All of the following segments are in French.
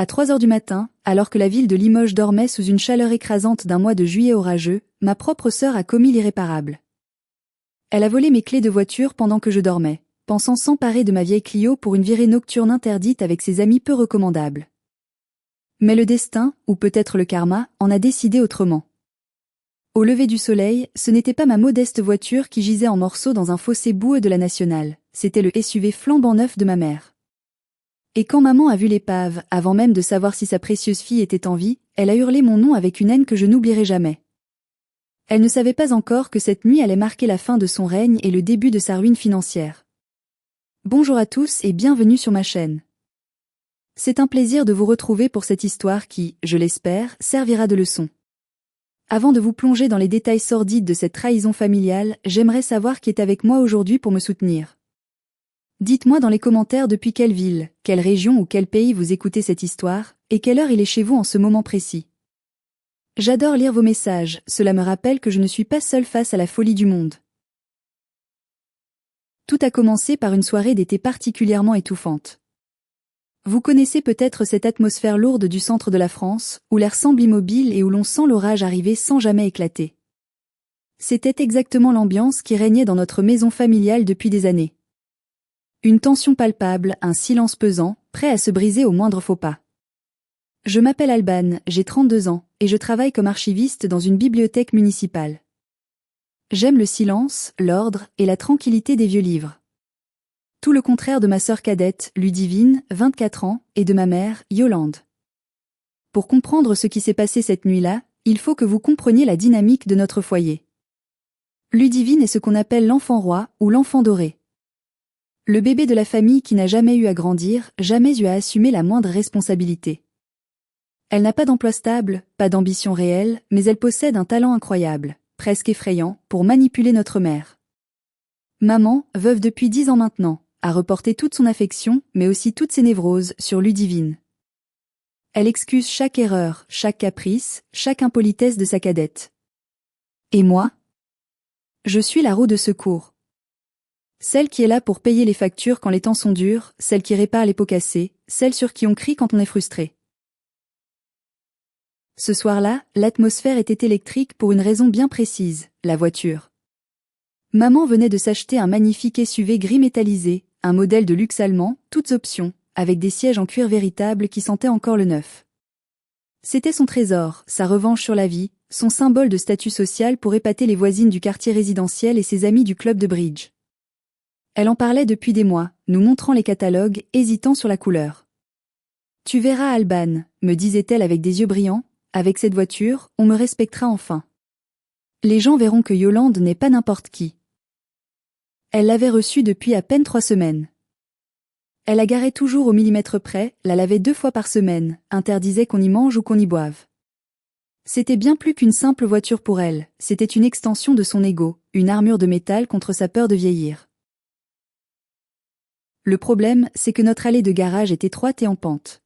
À 3 heures du matin, alors que la ville de Limoges dormait sous une chaleur écrasante d'un mois de juillet orageux, ma propre sœur a commis l'irréparable. Elle a volé mes clés de voiture pendant que je dormais, pensant s'emparer de ma vieille Clio pour une virée nocturne interdite avec ses amis peu recommandables. Mais le destin, ou peut-être le karma, en a décidé autrement. Au lever du soleil, ce n'était pas ma modeste voiture qui gisait en morceaux dans un fossé boueux de la Nationale, c'était le SUV flambant neuf de ma mère. Et quand maman a vu l'épave, avant même de savoir si sa précieuse fille était en vie, elle a hurlé mon nom avec une haine que je n'oublierai jamais. Elle ne savait pas encore que cette nuit allait marquer la fin de son règne et le début de sa ruine financière. Bonjour à tous et bienvenue sur ma chaîne. C'est un plaisir de vous retrouver pour cette histoire qui, je l'espère, servira de leçon. Avant de vous plonger dans les détails sordides de cette trahison familiale, j'aimerais savoir qui est avec moi aujourd'hui pour me soutenir. Dites-moi dans les commentaires depuis quelle ville, quelle région ou quel pays vous écoutez cette histoire, et quelle heure il est chez vous en ce moment précis. J'adore lire vos messages, cela me rappelle que je ne suis pas seule face à la folie du monde. Tout a commencé par une soirée d'été particulièrement étouffante. Vous connaissez peut-être cette atmosphère lourde du centre de la France, où l'air semble immobile et où l'on sent l'orage arriver sans jamais éclater. C'était exactement l'ambiance qui régnait dans notre maison familiale depuis des années. Une tension palpable, un silence pesant, prêt à se briser au moindre faux pas. Je m'appelle Alban, j'ai 32 ans, et je travaille comme archiviste dans une bibliothèque municipale. J'aime le silence, l'ordre et la tranquillité des vieux livres. Tout le contraire de ma sœur cadette, Ludivine, 24 ans, et de ma mère, Yolande. Pour comprendre ce qui s'est passé cette nuit-là, il faut que vous compreniez la dynamique de notre foyer. Ludivine est ce qu'on appelle l'enfant roi ou l'enfant doré. Le bébé de la famille qui n'a jamais eu à grandir, jamais eu à assumer la moindre responsabilité. Elle n'a pas d'emploi stable, pas d'ambition réelle, mais elle possède un talent incroyable, presque effrayant, pour manipuler notre mère. Maman, veuve depuis 10 ans maintenant, a reporté toute son affection, mais aussi toutes ses névroses, sur Ludivine. Elle excuse chaque erreur, chaque caprice, chaque impolitesse de sa cadette. Et moi? Je suis la roue de secours. Celle qui est là pour payer les factures quand les temps sont durs, celle qui répare les pots cassés, celle sur qui on crie quand on est frustré. Ce soir-là, l'atmosphère était électrique pour une raison bien précise, la voiture. Maman venait de s'acheter un magnifique SUV gris métallisé, un modèle de luxe allemand, toutes options, avec des sièges en cuir véritable qui sentaient encore le neuf. C'était son trésor, sa revanche sur la vie, son symbole de statut social pour épater les voisines du quartier résidentiel et ses amis du club de bridge. Elle en parlait depuis des mois, nous montrant les catalogues, hésitant sur la couleur. Tu verras Alban, me disait-elle avec des yeux brillants, avec cette voiture, on me respectera enfin. Les gens verront que Yolande n'est pas n'importe qui. Elle l'avait reçue depuis à peine 3 semaines. Elle la garait toujours au millimètre près, la lavait 2 fois par semaine, interdisait qu'on y mange ou qu'on y boive. C'était bien plus qu'une simple voiture pour elle, c'était une extension de son ego, une armure de métal contre sa peur de vieillir. Le problème, c'est que notre allée de garage est étroite et en pente.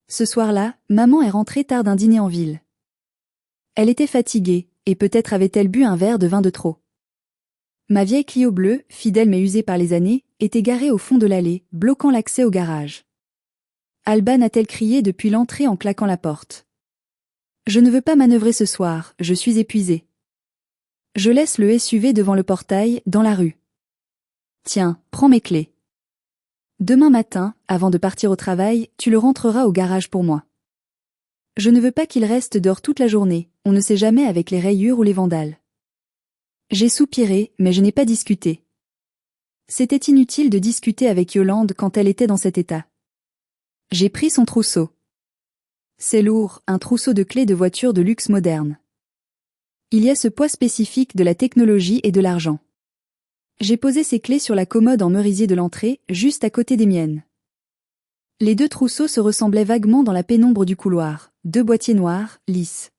Ce soir-là, maman est rentrée tard d'un dîner en ville. Elle était fatiguée, et peut-être avait-elle bu un verre de vin de trop. Ma vieille Clio bleue, fidèle mais usée par les années, était garée au fond de l'allée, bloquant l'accès au garage. Alban a-t-elle crié depuis l'entrée en claquant la porte. Je ne veux pas manœuvrer ce soir, je suis épuisée. Je laisse le SUV devant le portail, dans la rue. Tiens, prends mes clés. Demain matin, avant de partir au travail, tu le rentreras au garage pour moi. Je ne veux pas qu'il reste dehors toute la journée, on ne sait jamais avec les rayures ou les vandales. J'ai soupiré, mais je n'ai pas discuté. C'était inutile de discuter avec Yolande quand elle était dans cet état. J'ai pris son trousseau. C'est lourd, un trousseau de clés de voiture de luxe moderne. Il y a ce poids spécifique de la technologie et de l'argent. J'ai posé ces clés sur la commode en merisier de l'entrée, juste à côté des miennes. Les 2 trousseaux se ressemblaient vaguement dans la pénombre du couloir, 2 boîtiers noirs, lisses.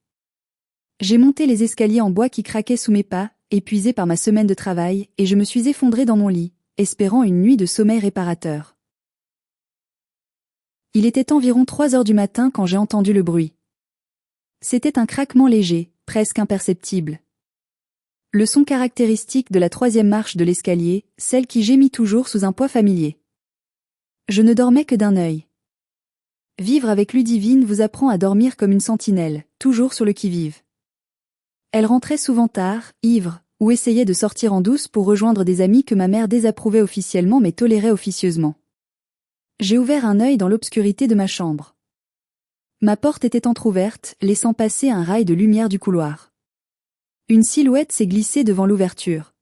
J'ai monté les escaliers en bois qui craquaient sous mes pas, épuisé par ma semaine de travail, et je me suis effondré dans mon lit, espérant une nuit de sommeil réparateur. Il était environ 3 heures du matin quand j'ai entendu le bruit. C'était un craquement léger, presque imperceptible. Le son caractéristique de la 3e marche de l'escalier, celle qui gémit toujours sous un poids familier. Je ne dormais que d'un œil. Vivre avec Ludivine vous apprend à dormir comme une sentinelle, toujours sur le qui-vive. Elle rentrait souvent tard, ivre, ou essayait de sortir en douce pour rejoindre des amis que ma mère désapprouvait officiellement mais tolérait officieusement. J'ai ouvert un œil dans l'obscurité de ma chambre. Ma porte était entr'ouverte, laissant passer un rail de lumière du couloir. Une silhouette s'est glissée devant l'ouverture.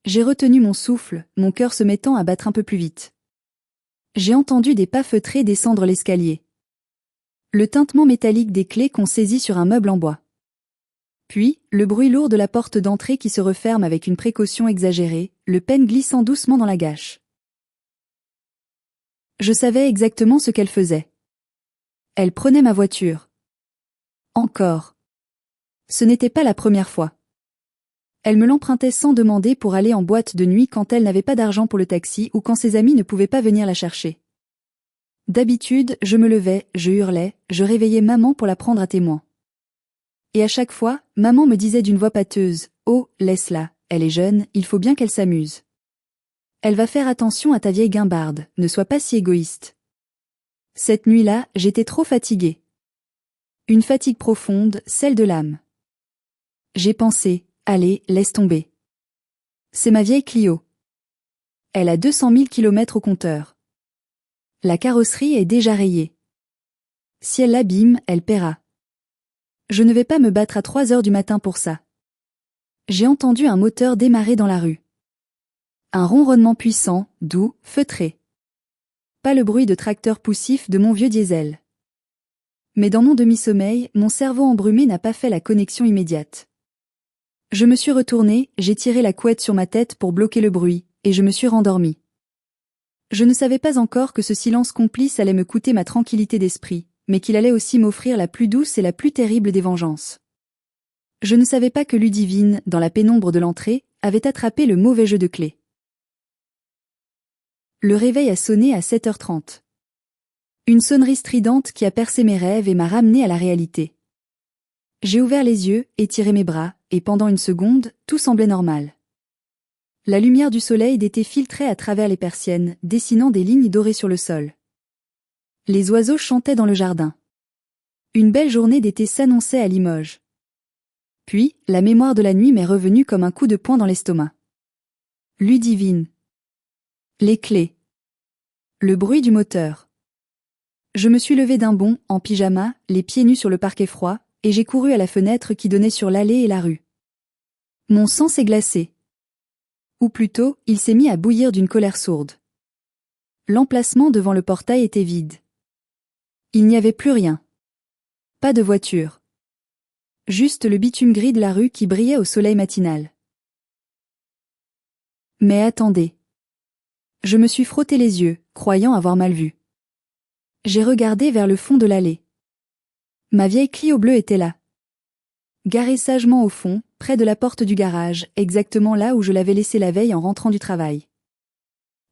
J'ai retenu mon souffle, mon cœur se mettant à battre un peu plus vite. J'ai entendu des pas feutrés descendre l'escalier. Le tintement métallique des clés qu'on saisit sur un meuble en bois. Puis, le bruit lourd de la porte d'entrée qui se referme avec une précaution exagérée, le peigne glissant doucement dans la gâche. Je savais exactement ce qu'elle faisait. Elle prenait ma voiture. Encore. Ce n'était pas la première fois. Elle me l'empruntait sans demander pour aller en boîte de nuit quand elle n'avait pas d'argent pour le taxi ou quand ses amis ne pouvaient pas venir la chercher. D'habitude, je me levais, je hurlais, je réveillais maman pour la prendre à témoin. Et à chaque fois, maman me disait d'une voix pâteuse, « Oh, laisse-la, elle est jeune, il faut bien qu'elle s'amuse. Elle va faire attention à ta vieille guimbarde, ne sois pas si égoïste. » Cette nuit-là, j'étais trop fatiguée. Une fatigue profonde, celle de l'âme. J'ai pensé, allez, laisse tomber. C'est ma vieille Clio. Elle a 200 000 kilomètres au compteur. La carrosserie est déjà rayée. Si elle l'abîme, elle paiera. Je ne vais pas me battre à 3 heures du matin pour ça. J'ai entendu un moteur démarrer dans la rue. Un ronronnement puissant, doux, feutré. Pas le bruit de tracteur poussif de mon vieux diesel. Mais dans mon demi-sommeil, mon cerveau embrumé n'a pas fait la connexion immédiate. Je me suis retournée, j'ai tiré la couette sur ma tête pour bloquer le bruit, et je me suis rendormie. Je ne savais pas encore que ce silence complice allait me coûter ma tranquillité d'esprit, mais qu'il allait aussi m'offrir la plus douce et la plus terrible des vengeances. Je ne savais pas que Ludivine, dans la pénombre de l'entrée, avait attrapé le mauvais jeu de clés. Le réveil a sonné à 7h30. Une sonnerie stridente qui a percé mes rêves et m'a ramené à la réalité. J'ai ouvert les yeux, étiré mes bras, et pendant une seconde, tout semblait normal. La lumière du soleil d'été filtrait à travers les persiennes, dessinant des lignes dorées sur le sol. Les oiseaux chantaient dans le jardin. Une belle journée d'été s'annonçait à Limoges. Puis, la mémoire de la nuit m'est revenue comme un coup de poing dans l'estomac. Ludivine. Les clés. Le bruit du moteur. Je me suis levée d'un bond, en pyjama, les pieds nus sur le parquet froid, et j'ai couru à la fenêtre qui donnait sur l'allée et la rue. Mon sang s'est glacé. Ou plutôt, il s'est mis à bouillir d'une colère sourde. L'emplacement devant le portail était vide. Il n'y avait plus rien. Pas de voiture. Juste le bitume gris de la rue qui brillait au soleil matinal. Mais attendez. Je me suis frotté les yeux, croyant avoir mal vu. J'ai regardé vers le fond de l'allée. Ma vieille Clio bleue était là. Garée sagement au fond, près de la porte du garage, exactement là où je l'avais laissée la veille en rentrant du travail.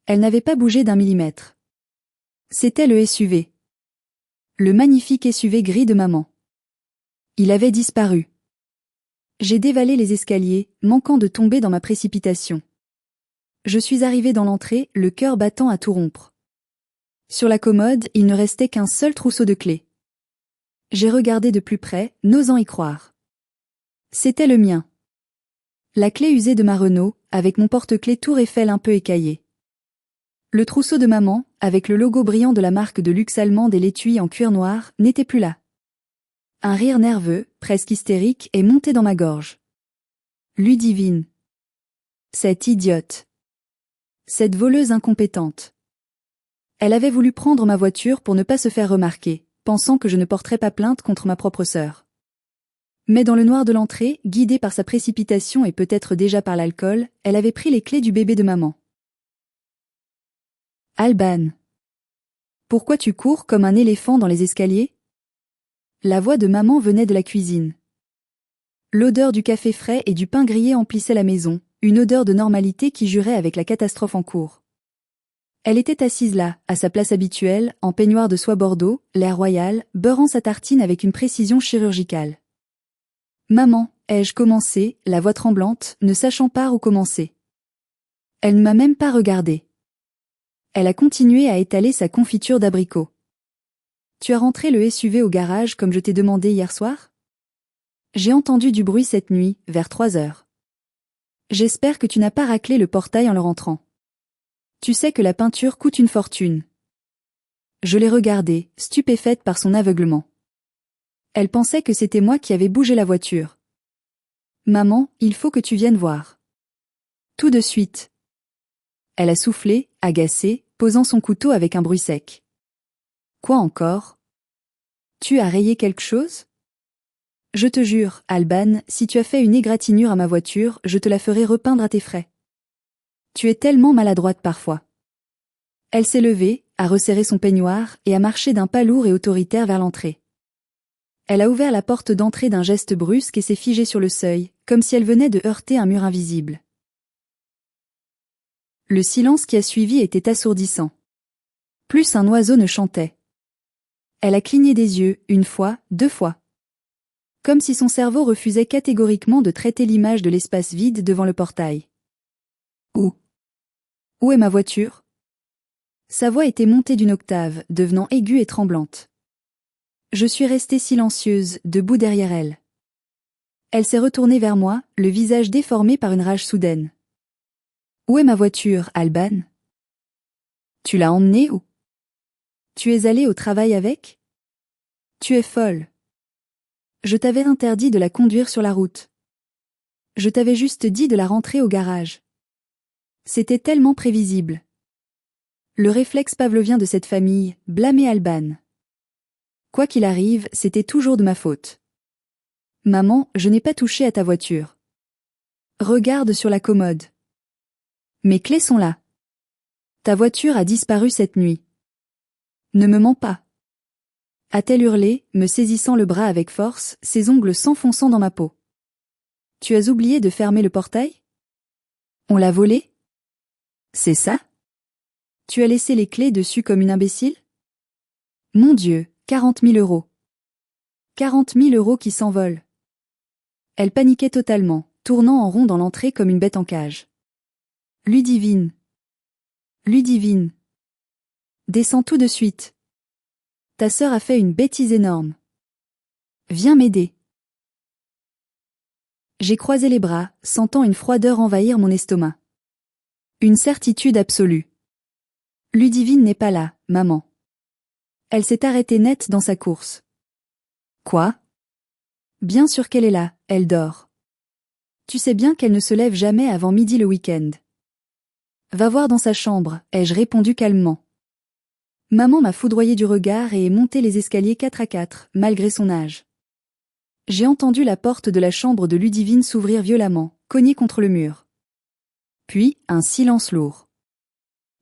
Elle n'avait pas bougé d'un millimètre. C'était le SUV. Le magnifique SUV gris de maman. Il avait disparu. J'ai dévalé les escaliers, manquant de tomber dans ma précipitation. Je suis arrivée dans l'entrée, le cœur battant à tout rompre. Sur la commode, il ne restait qu'un seul trousseau de clés. J'ai regardé de plus près, n'osant y croire. C'était le mien. La clé usée de ma Renault, avec mon porte-clés Tour Eiffel un peu écaillé. Le trousseau de maman, avec le logo brillant de la marque de luxe allemande et l'étui en cuir noir, n'était plus là. Un rire nerveux, presque hystérique, est monté dans ma gorge. Ludivine. Cette idiote. Cette voleuse incompétente. Elle avait voulu prendre ma voiture pour ne pas se faire remarquer, pensant que je ne porterais pas plainte contre ma propre sœur. Mais dans le noir de l'entrée, guidée par sa précipitation et peut-être déjà par l'alcool, elle avait pris les clés du bébé de maman. Alban. Pourquoi tu cours comme un éléphant dans les escaliers ? La voix de maman venait de la cuisine. L'odeur du café frais et du pain grillé emplissait la maison, une odeur de normalité qui jurait avec la catastrophe en cours. Elle était assise là, à sa place habituelle, en peignoir de soie bordeaux, l'air royal, beurrant sa tartine avec une précision chirurgicale. Maman, ai-je commencé, la voix tremblante, ne sachant pas où commencer. Elle ne m'a même pas regardée. Elle a continué à étaler sa confiture d'abricot. Tu as rentré le SUV au garage comme je t'ai demandé hier soir? J'ai entendu du bruit cette nuit, vers 3 heures. J'espère que tu n'as pas raclé le portail en le rentrant. Tu sais que la peinture coûte une fortune. Je l'ai regardée, stupéfaite par son aveuglement. Elle pensait que c'était moi qui avais bougé la voiture. Maman, il faut que tu viennes voir. Tout de suite. Elle a soufflé, agacée, posant son couteau avec un bruit sec. Quoi encore? Tu as rayé quelque chose? Je te jure, Alban, si tu as fait une égratignure à ma voiture, je te la ferai repeindre à tes frais. Tu es tellement maladroite parfois. Elle s'est levée, a resserré son peignoir et a marché d'un pas lourd et autoritaire vers l'entrée. Elle a ouvert la porte d'entrée d'un geste brusque et s'est figée sur le seuil, comme si elle venait de heurter un mur invisible. Le silence qui a suivi était assourdissant. Plus un oiseau ne chantait. Elle a cligné des yeux, une fois, 2 fois. Comme si son cerveau refusait catégoriquement de traiter l'image de l'espace vide devant le portail. Où? Où est ma voiture? Sa voix était montée d'une octave, devenant aiguë et tremblante. Je suis restée silencieuse, debout derrière elle. Elle s'est retournée vers moi, le visage déformé par une rage soudaine. Où est ma voiture, Alban? Tu l'as emmenée où? Tu es allée au travail avec? Tu es folle. Je t'avais interdit de la conduire sur la route. Je t'avais juste dit de la rentrer au garage. C'était tellement prévisible. Le réflexe pavlovien de cette famille, blâmer Alban. Quoi qu'il arrive, c'était toujours de ma faute. Maman, je n'ai pas touché à ta voiture. Regarde sur la commode. Mes clés sont là. Ta voiture a disparu cette nuit. Ne me mens pas. A-t-elle hurlé, me saisissant le bras avec force, ses ongles s'enfonçant dans ma peau. Tu as oublié de fermer le portail? On l'a volé? C'est ça? Tu as laissé les clés dessus comme une imbécile? Mon Dieu, 40 000 euros. 40 000 euros qui s'envolent. Elle paniquait totalement, tournant en rond dans l'entrée comme une bête en cage. Ludivine. Ludivine. Descends tout de suite. Ta sœur a fait une bêtise énorme. Viens m'aider. J'ai croisé les bras, sentant une froideur envahir mon estomac. Une certitude absolue. Ludivine n'est pas là, maman. Elle s'est arrêtée net dans sa course. Quoi? Bien sûr qu'elle est là, elle dort. Tu sais bien qu'elle ne se lève jamais avant midi le week-end. Va voir dans sa chambre, ai-je répondu calmement. Maman m'a foudroyé du regard et est montée les escaliers 4 à 4, malgré son âge. J'ai entendu la porte de la chambre de Ludivine s'ouvrir violemment, cognée contre le mur. Puis, un silence lourd.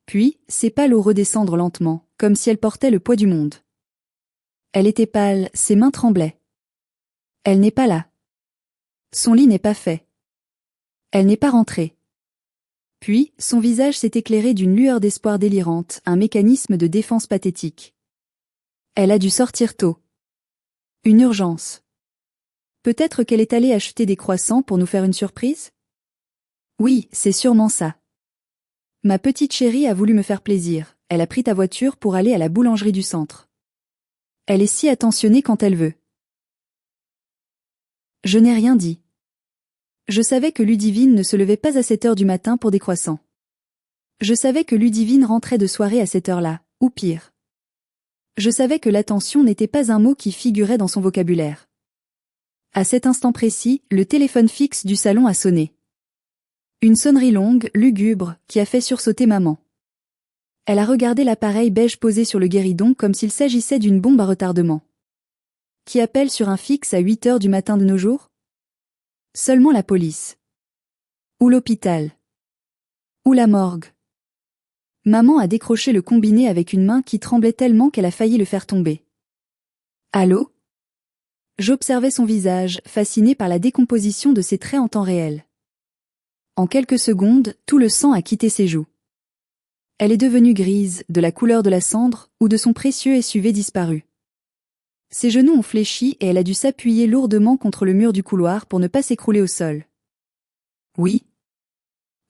Puis, ses pas l'eau redescendre lentement, comme si elle portait le poids du monde. Elle était pâle, ses mains tremblaient. Elle n'est pas là. Son lit n'est pas fait. Elle n'est pas rentrée. Puis, son visage s'est éclairé d'une lueur d'espoir délirante, un mécanisme de défense pathétique. Elle a dû sortir tôt. Une urgence. Peut-être qu'elle est allée acheter des croissants pour nous faire une surprise? Oui, c'est sûrement ça. Ma petite chérie a voulu me faire plaisir, elle a pris ta voiture pour aller à la boulangerie du centre. Elle est si attentionnée quand elle veut. Je n'ai rien dit. Je savais que Ludivine ne se levait pas à 7 heures du matin pour des croissants. Je savais que Ludivine rentrait de soirée à cette heure-là, ou pire. Je savais que l'attention n'était pas un mot qui figurait dans son vocabulaire. À cet instant précis, le téléphone fixe du salon a sonné. Une sonnerie longue, lugubre, qui a fait sursauter maman. Elle a regardé l'appareil beige posé sur le guéridon comme s'il s'agissait d'une bombe à retardement. Qui appelle sur un fixe à 8 heures du matin de nos jours? Seulement la police. Ou l'hôpital. Ou la morgue. Maman a décroché le combiné avec une main qui tremblait tellement qu'elle a failli le faire tomber. Allô? J'observais son visage, fasciné par la décomposition de ses traits en temps réel. En quelques secondes, tout le sang a quitté ses joues. Elle est devenue grise, de la couleur de la cendre, ou de son précieux SUV disparu. Ses genoux ont fléchi et elle a dû s'appuyer lourdement contre le mur du couloir pour ne pas s'écrouler au sol. Oui.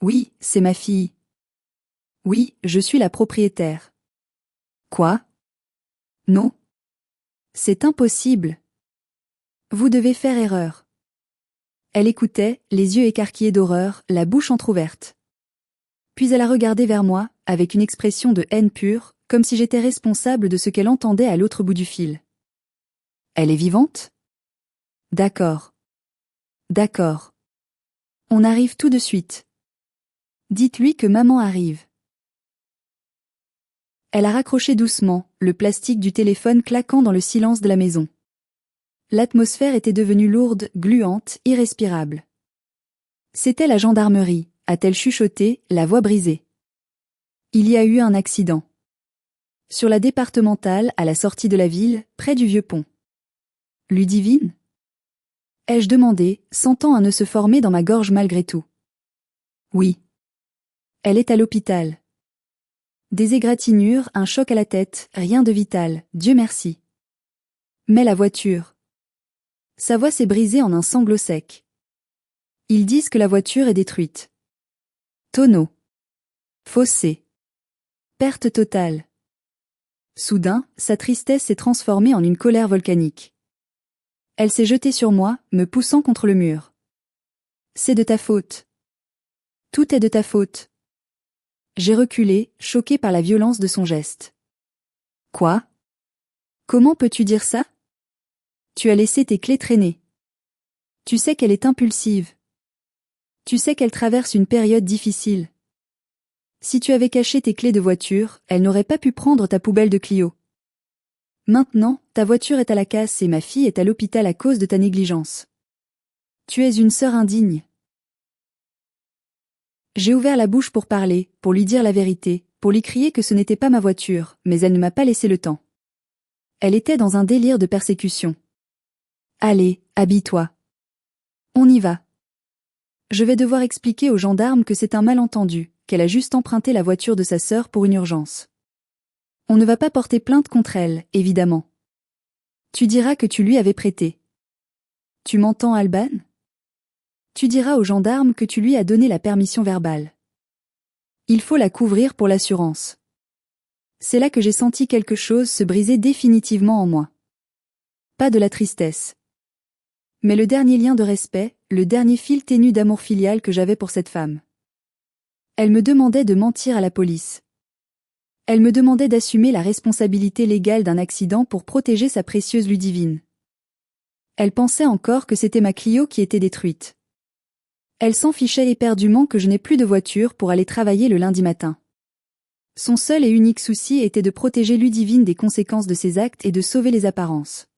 Oui, c'est ma fille. Oui, je suis la propriétaire. Quoi? Non. C'est impossible. Vous devez faire erreur. Elle écoutait, les yeux écarquillés d'horreur, la bouche entr'ouverte. Puis elle a regardé vers moi, avec une expression de haine pure, comme si j'étais responsable de ce qu'elle entendait à l'autre bout du fil. Elle est vivante? D'accord. D'accord. On arrive tout de suite. Dites-lui que maman arrive. Elle a raccroché doucement, le plastique du téléphone claquant dans le silence de la maison. L'atmosphère était devenue lourde, gluante, irrespirable. C'était la gendarmerie, a-t-elle chuchoté, la voix brisée. Il y a eu un accident. Sur la départementale, à la sortie de la ville, près du vieux pont. Ludivine? Ai-je demandé, sentant un nœud se former dans ma gorge malgré tout. Oui. Elle est à l'hôpital. Des égratignures, un choc à la tête, rien de vital, Dieu merci. Mais la voiture. Sa voix s'est brisée en un sanglot sec. Ils disent que la voiture est détruite. Tonneau. Fossé. Perte totale. Soudain, sa tristesse s'est transformée en une colère volcanique. Elle s'est jetée sur moi, me poussant contre le mur. C'est de ta faute. Tout est de ta faute. J'ai reculé, choqué par la violence de son geste. Quoi? Comment peux-tu dire ça? Tu as laissé tes clés traîner. Tu sais qu'elle est impulsive. Tu sais qu'elle traverse une période difficile. Si tu avais caché tes clés de voiture, elle n'aurait pas pu prendre ta poubelle de Clio. Maintenant, ta voiture est à la casse et ma fille est à l'hôpital à cause de ta négligence. Tu es une sœur indigne. J'ai ouvert la bouche pour parler, pour lui dire la vérité, pour lui crier que ce n'était pas ma voiture, mais elle ne m'a pas laissé le temps. Elle était dans un délire de persécution. Allez, habille-toi. On y va. Je vais devoir expliquer aux gendarmes que c'est un malentendu, qu'elle a juste emprunté la voiture de sa sœur pour une urgence. On ne va pas porter plainte contre elle, évidemment. Tu diras que tu lui avais prêté. Tu m'entends, Alban? Tu diras aux gendarmes que tu lui as donné la permission verbale. Il faut la couvrir pour l'assurance. C'est là que j'ai senti quelque chose se briser définitivement en moi. Pas de la tristesse. Mais le dernier lien de respect, le dernier fil ténu d'amour filial que j'avais pour cette femme. Elle me demandait de mentir à la police. Elle me demandait d'assumer la responsabilité légale d'un accident pour protéger sa précieuse Ludivine. Elle pensait encore que c'était ma Clio qui était détruite. Elle s'en fichait éperdument que je n'ai plus de voiture pour aller travailler le lundi matin. Son seul et unique souci était de protéger Ludivine des conséquences de ses actes et de sauver les apparences.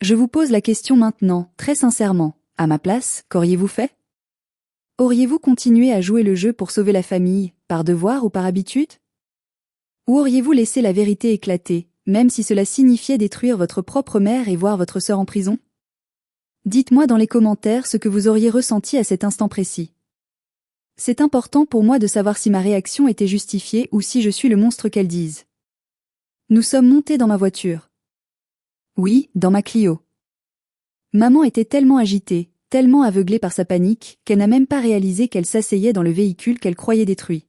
Je vous pose la question maintenant, très sincèrement. À ma place, qu'auriez-vous fait? Auriez-vous continué à jouer le jeu pour sauver la famille, par devoir ou par habitude? Ou auriez-vous laissé la vérité éclater, même si cela signifiait détruire votre propre mère et voir votre sœur en prison? Dites-moi dans les commentaires ce que vous auriez ressenti à cet instant précis. C'est important pour moi de savoir si ma réaction était justifiée ou si je suis le monstre qu'elles disent. Nous sommes montés dans ma voiture. Oui, dans ma Clio. Maman était tellement agitée, tellement aveuglée par sa panique, qu'elle n'a même pas réalisé qu'elle s'asseyait dans le véhicule qu'elle croyait détruit.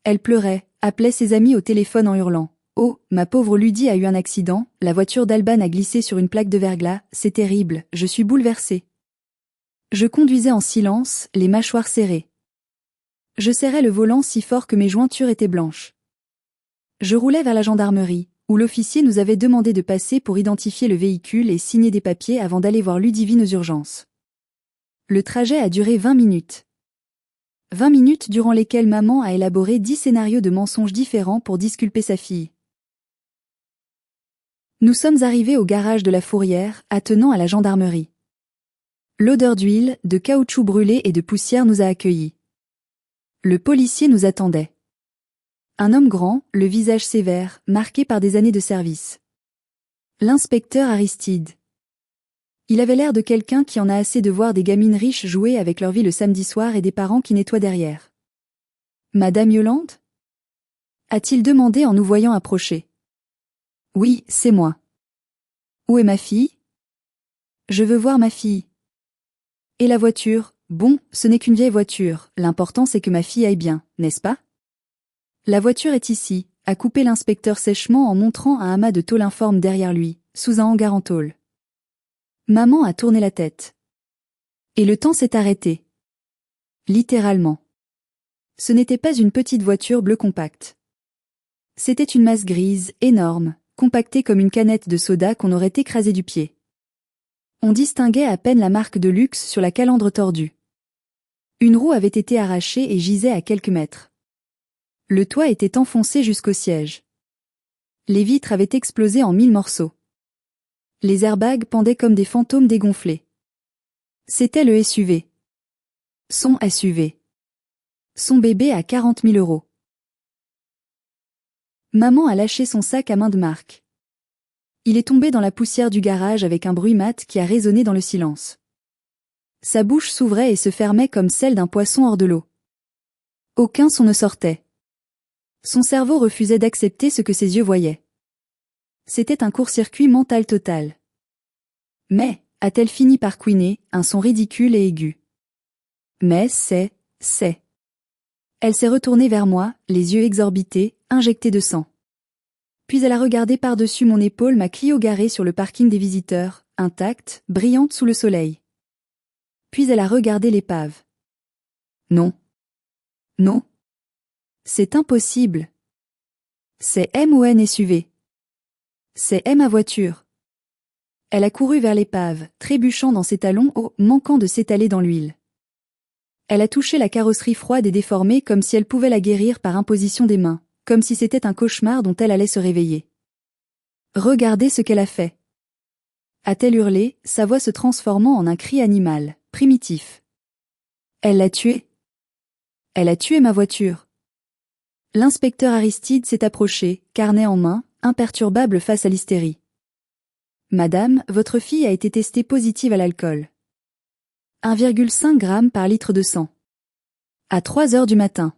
Elle pleurait, appelait ses amis au téléphone en hurlant. « Oh, ma pauvre Ludie a eu un accident, la voiture d'Alban a glissé sur une plaque de verglas, c'est terrible, je suis bouleversée. » Je conduisais en silence, les mâchoires serrées. Je serrais le volant si fort que mes jointures étaient blanches. Je roulais vers la gendarmerie, où l'officier nous avait demandé de passer pour identifier le véhicule et signer des papiers avant d'aller voir Ludivine aux urgences. Le trajet a duré 20 minutes. 20 minutes durant lesquelles maman a élaboré 10 scénarios de mensonges différents pour disculper sa fille. Nous sommes arrivés au garage de la Fourrière, attenant à la gendarmerie. L'odeur d'huile, de caoutchouc brûlé et de poussière nous a accueillis. Le policier nous attendait. Un homme grand, le visage sévère, marqué par des années de service. L'inspecteur Aristide. Il avait l'air de quelqu'un qui en a assez de voir des gamines riches jouer avec leur vie le samedi soir et des parents qui nettoient derrière. « Madame Yolande ?» a-t-il demandé en nous voyant approcher. « Oui, c'est moi. »« Où est ma fille ?»« Je veux voir ma fille. »« Et la voiture ? Bon, ce n'est qu'une vieille voiture, l'important c'est que ma fille aille bien, n'est-ce pas ? La voiture est ici, a coupé l'inspecteur sèchement en montrant un amas de tôle informe derrière lui, sous un hangar en tôle. Maman a tourné la tête. Et le temps s'est arrêté. Littéralement. Ce n'était pas une petite voiture bleue compacte. C'était une masse grise, énorme, compactée comme une canette de soda qu'on aurait écrasée du pied. On distinguait à peine la marque de luxe sur la calandre tordue. Une roue avait été arrachée et gisait à quelques mètres. Le toit était enfoncé jusqu'au siège. Les vitres avaient explosé en 1000 morceaux. Les airbags pendaient comme des fantômes dégonflés. C'était le SUV. Son SUV. Son bébé à 40 000 euros. Maman a lâché son sac à main de Marc. Il est tombé dans la poussière du garage avec un bruit mat qui a résonné dans le silence. Sa bouche s'ouvrait et se fermait comme celle d'un poisson hors de l'eau. Aucun son ne sortait. Son cerveau refusait d'accepter ce que ses yeux voyaient. C'était un court-circuit mental total. Mais, a-t-elle fini par couiner, un son ridicule et aigu. Mais c'est. Elle s'est retournée vers moi, les yeux exorbités, injectés de sang. Puis elle a regardé par-dessus mon épaule ma Clio garée sur le parking des visiteurs, intacte, brillante sous le soleil. Puis elle a regardé l'épave. Non. Non. C'est impossible. C'est MON SUV. C'est ma voiture. Elle a couru vers l'épave, trébuchant dans ses talons hauts, manquant de s'étaler dans l'huile. Elle a touché la carrosserie froide et déformée comme si elle pouvait la guérir par imposition des mains, comme si c'était un cauchemar dont elle allait se réveiller. Regardez ce qu'elle a fait. A-t-elle hurlé, sa voix se transformant en un cri animal, primitif. Elle l'a tué. Elle a tué ma voiture. L'inspecteur Aristide s'est approché, carnet en main, imperturbable face à l'hystérie. Madame, votre fille a été testée positive à l'alcool. 1,5 g par litre de sang. À 3 heures du matin.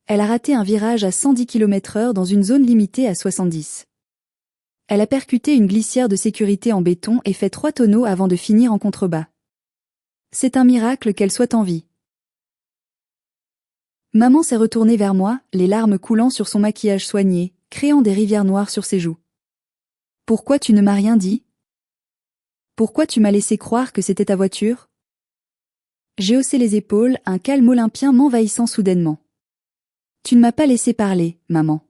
Elle a raté un virage à 110 km/h dans une zone limitée à 70. Elle a percuté une glissière de sécurité en béton et fait 3 tonneaux avant de finir en contrebas. C'est un miracle qu'elle soit en vie. Maman s'est retournée vers moi, les larmes coulant sur son maquillage soigné, créant des rivières noires sur ses joues. Pourquoi tu ne m'as rien dit? Pourquoi tu m'as laissé croire que c'était ta voiture? J'ai haussé les épaules, un calme olympien m'envahissant soudainement. Tu ne m'as pas laissé parler, maman.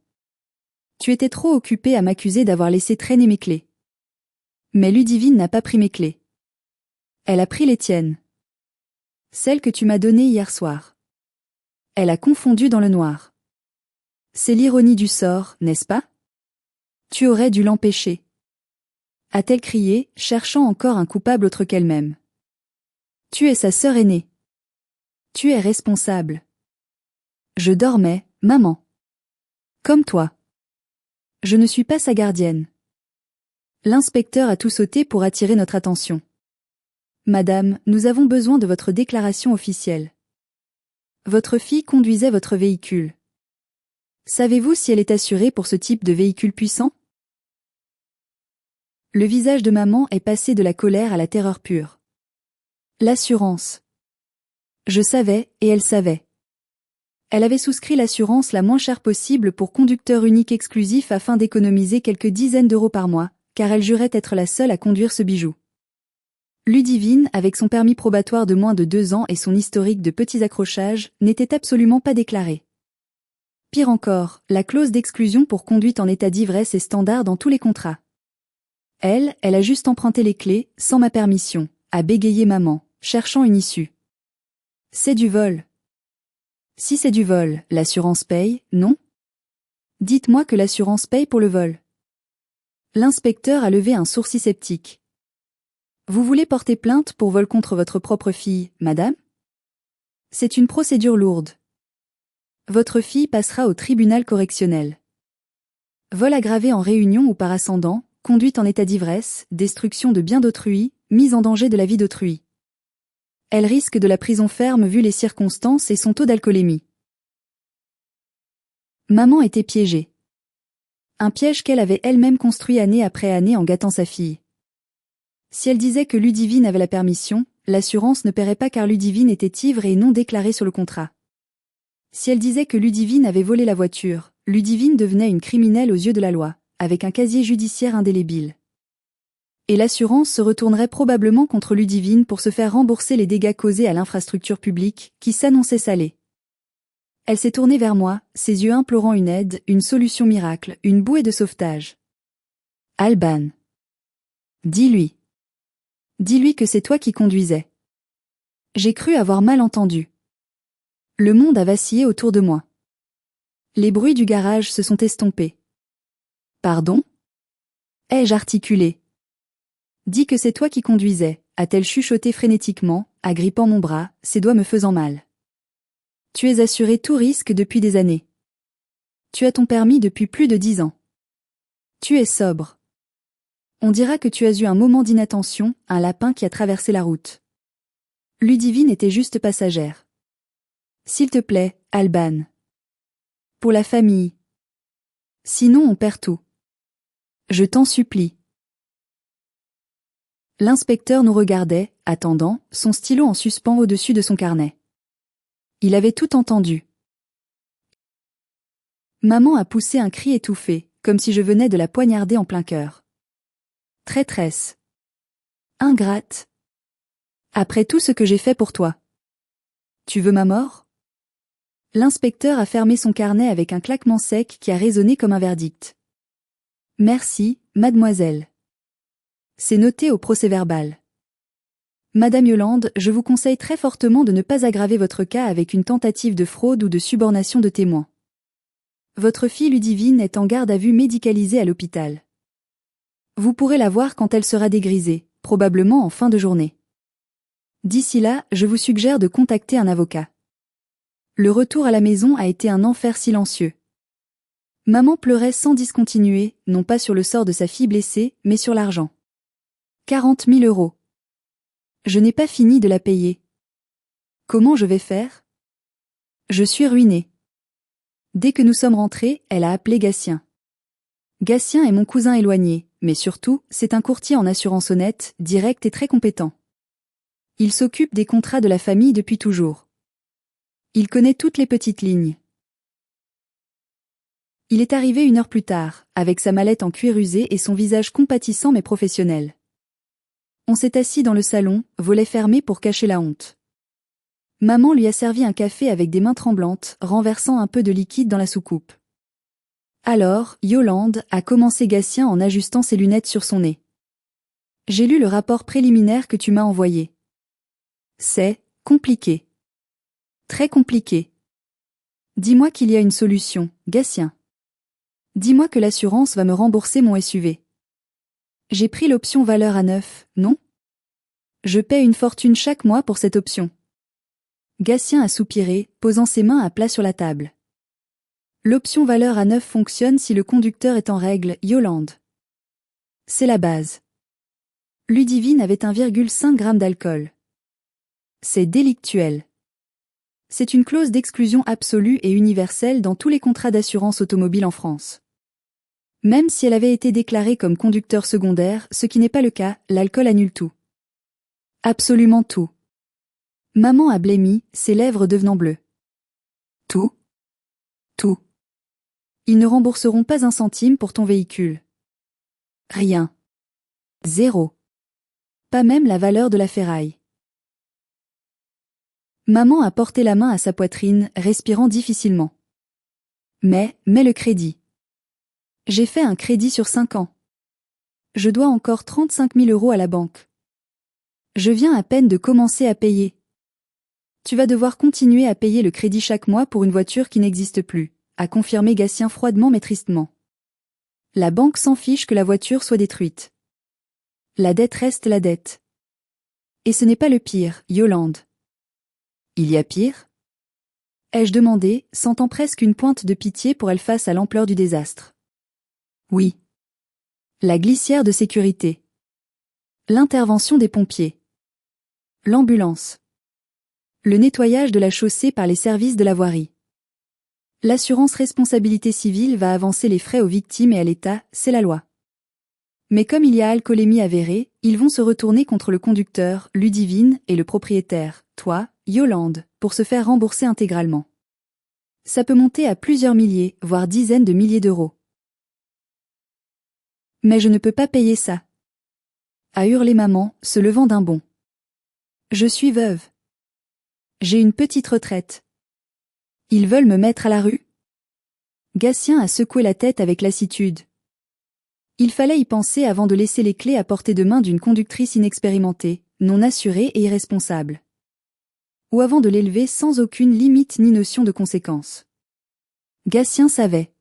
Tu étais trop occupée à m'accuser d'avoir laissé traîner mes clés. Mais Ludivine n'a pas pris mes clés. Elle a pris les tiennes. Celles que tu m'as données hier soir. Elle a confondu dans le noir. C'est l'ironie du sort, n'est-ce pas? Tu aurais dû l'empêcher. A-t-elle crié, cherchant encore un coupable autre qu'elle-même. Tu es sa sœur aînée. Tu es responsable. Je dormais, maman. Comme toi. Je ne suis pas sa gardienne. L'inspecteur a tout sauté pour attirer notre attention. Madame, nous avons besoin de votre déclaration officielle. Votre fille conduisait votre véhicule. Savez-vous si elle est assurée pour ce type de véhicule puissant? Le visage de maman est passé de la colère à la terreur pure. L'assurance. Je savais, et elle savait. Elle avait souscrit l'assurance la moins chère possible pour conducteur unique exclusif afin d'économiser quelques dizaines d'euros par mois, car elle jurait être la seule à conduire ce bijou. Ludivine, avec son permis probatoire de moins de 2 ans et son historique de petits accrochages, n'était absolument pas déclarée. Pire encore, la clause d'exclusion pour conduite en état d'ivresse est standard dans tous les contrats. Elle a juste emprunté les clés, sans ma permission, a bégayé maman, cherchant une issue. C'est du vol. Si c'est du vol, l'assurance paye, non? Dites-moi que l'assurance paye pour le vol. L'inspecteur a levé un sourcil sceptique. Vous voulez porter plainte pour vol contre votre propre fille, madame? C'est une procédure lourde. Votre fille passera au tribunal correctionnel. Vol aggravé en réunion ou par ascendant, conduite en état d'ivresse, destruction de biens d'autrui, mise en danger de la vie d'autrui. Elle risque de la prison ferme vu les circonstances et son taux d'alcoolémie. Maman était piégée. Un piège qu'elle avait elle-même construit année après année en gâtant sa fille. Si elle disait que Ludivine avait la permission, l'assurance ne paierait pas car Ludivine était ivre et non déclarée sur le contrat. Si elle disait que Ludivine avait volé la voiture, Ludivine devenait une criminelle aux yeux de la loi, avec un casier judiciaire indélébile. Et l'assurance se retournerait probablement contre Ludivine pour se faire rembourser les dégâts causés à l'infrastructure publique, qui s'annonçait salée. Elle s'est tournée vers moi, ses yeux implorant une aide, une solution miracle, une bouée de sauvetage. Alban. Dis-lui. Dis-lui que c'est toi qui conduisais. J'ai cru avoir mal entendu. Le monde a vacillé autour de moi. Les bruits du garage se sont estompés. Pardon ? Ai-je articulé ? Dis que c'est toi qui conduisais, a-t-elle chuchoté frénétiquement, agrippant mon bras, ses doigts me faisant mal. Tu es assuré tout risque depuis des années. Tu as ton permis depuis plus de 10 ans. Tu es sobre. On dira que tu as eu un moment d'inattention, un lapin qui a traversé la route. Ludivine était juste passagère. S'il te plaît, Alban. Pour la famille. Sinon on perd tout. Je t'en supplie. L'inspecteur nous regardait, attendant, son stylo en suspens au-dessus de son carnet. Il avait tout entendu. Maman a poussé un cri étouffé, comme si je venais de la poignarder en plein cœur. Traîtresse. Ingrate. Après tout ce que j'ai fait pour toi. Tu veux ma mort ? L'inspecteur a fermé son carnet avec un claquement sec qui a résonné comme un verdict. Merci, mademoiselle. C'est noté au procès-verbal. Madame Yolande, je vous conseille très fortement de ne pas aggraver votre cas avec une tentative de fraude ou de subornation de témoins. Votre fille Ludivine est en garde à vue médicalisée à l'hôpital. Vous pourrez la voir quand elle sera dégrisée, probablement en fin de journée. D'ici là, je vous suggère de contacter un avocat. Le retour à la maison a été un enfer silencieux. Maman pleurait sans discontinuer, non pas sur le sort de sa fille blessée, mais sur l'argent. 40 000 €. Je n'ai pas fini de la payer. Comment je vais faire ? Je suis ruinée. Dès que nous sommes rentrés, elle a appelé Gatien. Gatien est mon cousin éloigné, mais surtout, c'est un courtier en assurance honnête, direct et très compétent. Il s'occupe des contrats de la famille depuis toujours. Il connaît toutes les petites lignes. Il est arrivé 1 heure plus tard, avec sa mallette en cuir usé et son visage compatissant mais professionnel. On s'est assis dans le salon, volets fermés pour cacher la honte. Maman lui a servi un café avec des mains tremblantes, renversant un peu de liquide dans la soucoupe. Alors, Yolande, a commencé Gatien en ajustant ses lunettes sur son nez. J'ai lu le rapport préliminaire que tu m'as envoyé. C'est compliqué. Très compliqué. Dis-moi qu'il y a une solution, Gatien. Dis-moi que l'assurance va me rembourser mon SUV. J'ai pris l'option valeur à 9, non ? Je paie une fortune chaque mois pour cette option. Gatien a soupiré, posant ses mains à plat sur la table. L'option valeur à 9 fonctionne si le conducteur est en règle, Yolande. C'est la base. Ludivine avait 1,5 g d'alcool. C'est délictuel. C'est une clause d'exclusion absolue et universelle dans tous les contrats d'assurance automobile en France. Même si elle avait été déclarée comme conducteur secondaire, ce qui n'est pas le cas, l'alcool annule tout. Absolument tout. Maman a blêmi, ses lèvres devenant bleues. Tout ? Tout. Ils ne rembourseront pas un centime pour ton véhicule. Rien. 0. Pas même la valeur de la ferraille. Maman a porté la main à sa poitrine, respirant difficilement. Mais le crédit. J'ai fait un crédit sur 5 ans. Je dois encore 35 000 € à la banque. Je viens à peine de commencer à payer. Tu vas devoir continuer à payer le crédit chaque mois pour une voiture qui n'existe plus, a confirmé Gatien froidement mais tristement. La banque s'en fiche que la voiture soit détruite. La dette reste la dette. Et ce n'est pas le pire, Yolande. Il y a pire ? Ai-je demandé, sentant presque une pointe de pitié pour elle face à l'ampleur du désastre. Oui. La glissière de sécurité. L'intervention des pompiers. L'ambulance. Le nettoyage de la chaussée par les services de la voirie. L'assurance responsabilité civile va avancer les frais aux victimes et à l'État, c'est la loi. Mais comme il y a alcoolémie avérée, ils vont se retourner contre le conducteur, Ludivine, et le propriétaire, toi, Yolande, pour se faire rembourser intégralement. Ça peut monter à plusieurs milliers, voire dizaines de milliers d'euros. Mais je ne peux pas payer ça, a hurlé maman, se levant d'un bond. Je suis veuve. J'ai une petite retraite. Ils veulent me mettre à la rue? Gatien a secoué la tête avec lassitude. Il fallait y penser avant de laisser les clés à portée de main d'une conductrice inexpérimentée, non assurée et irresponsable. Ou avant de l'élever sans aucune limite ni notion de conséquence. Gatien savait.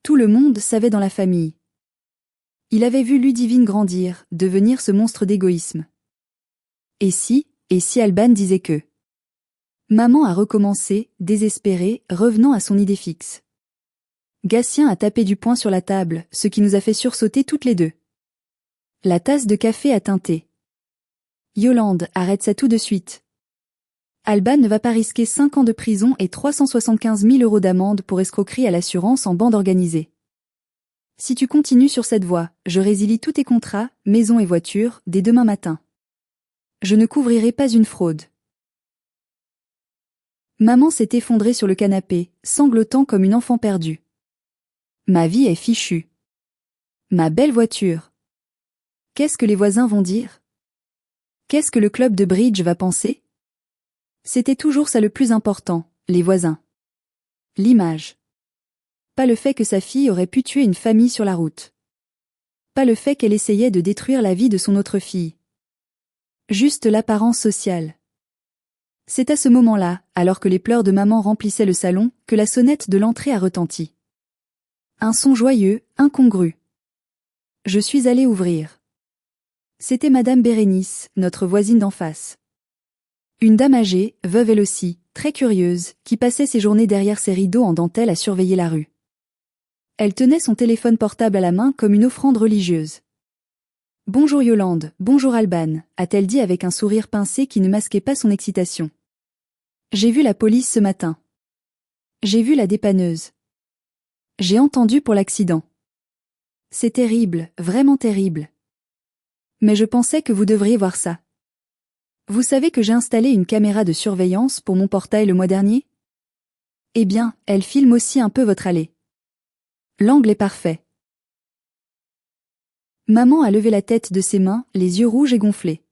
Tout le monde savait dans la famille. Il avait vu Ludivine grandir, devenir ce monstre d'égoïsme. Et si Alban disait que... Maman a recommencé, désespérée, revenant à son idée fixe. Gatien a tapé du poing sur la table, ce qui nous a fait sursauter toutes les deux. La tasse de café a tinté. Yolande, arrête ça tout de suite. Alban ne va pas risquer 5 ans de prison et 375 000 € d'amende pour escroquerie à l'assurance en bande organisée. Si tu continues sur cette voie, je résilie tous tes contrats, maison et voiture, dès demain matin. Je ne couvrirai pas une fraude. Maman s'est effondrée sur le canapé, sanglotant comme une enfant perdue. Ma vie est fichue. Ma belle voiture. Qu'est-ce que les voisins vont dire? Qu'est-ce que le club de bridge va penser? C'était toujours ça le plus important, les voisins. L'image. Pas le fait que sa fille aurait pu tuer une famille sur la route. Pas le fait qu'elle essayait de détruire la vie de son autre fille. Juste l'apparence sociale. C'est à ce moment-là, alors que les pleurs de maman remplissaient le salon, que la sonnette de l'entrée a retenti. Un son joyeux, incongru. Je suis allée ouvrir. C'était Madame Bérénice, notre voisine d'en face. Une dame âgée, veuve elle aussi, très curieuse, qui passait ses journées derrière ses rideaux en dentelle à surveiller la rue. Elle tenait son téléphone portable à la main comme une offrande religieuse. « Bonjour Yolande, bonjour Alban », a-t-elle dit avec un sourire pincé qui ne masquait pas son excitation. « J'ai vu la police ce matin. J'ai vu la dépanneuse. J'ai entendu pour l'accident. C'est terrible, vraiment terrible. Mais je pensais que vous devriez voir ça. Vous savez que j'ai installé une caméra de surveillance pour mon portail le mois dernier? Eh bien, elle filme aussi un peu votre allée. L'angle est parfait. » Maman a levé la tête de ses mains, les yeux rouges et gonflés.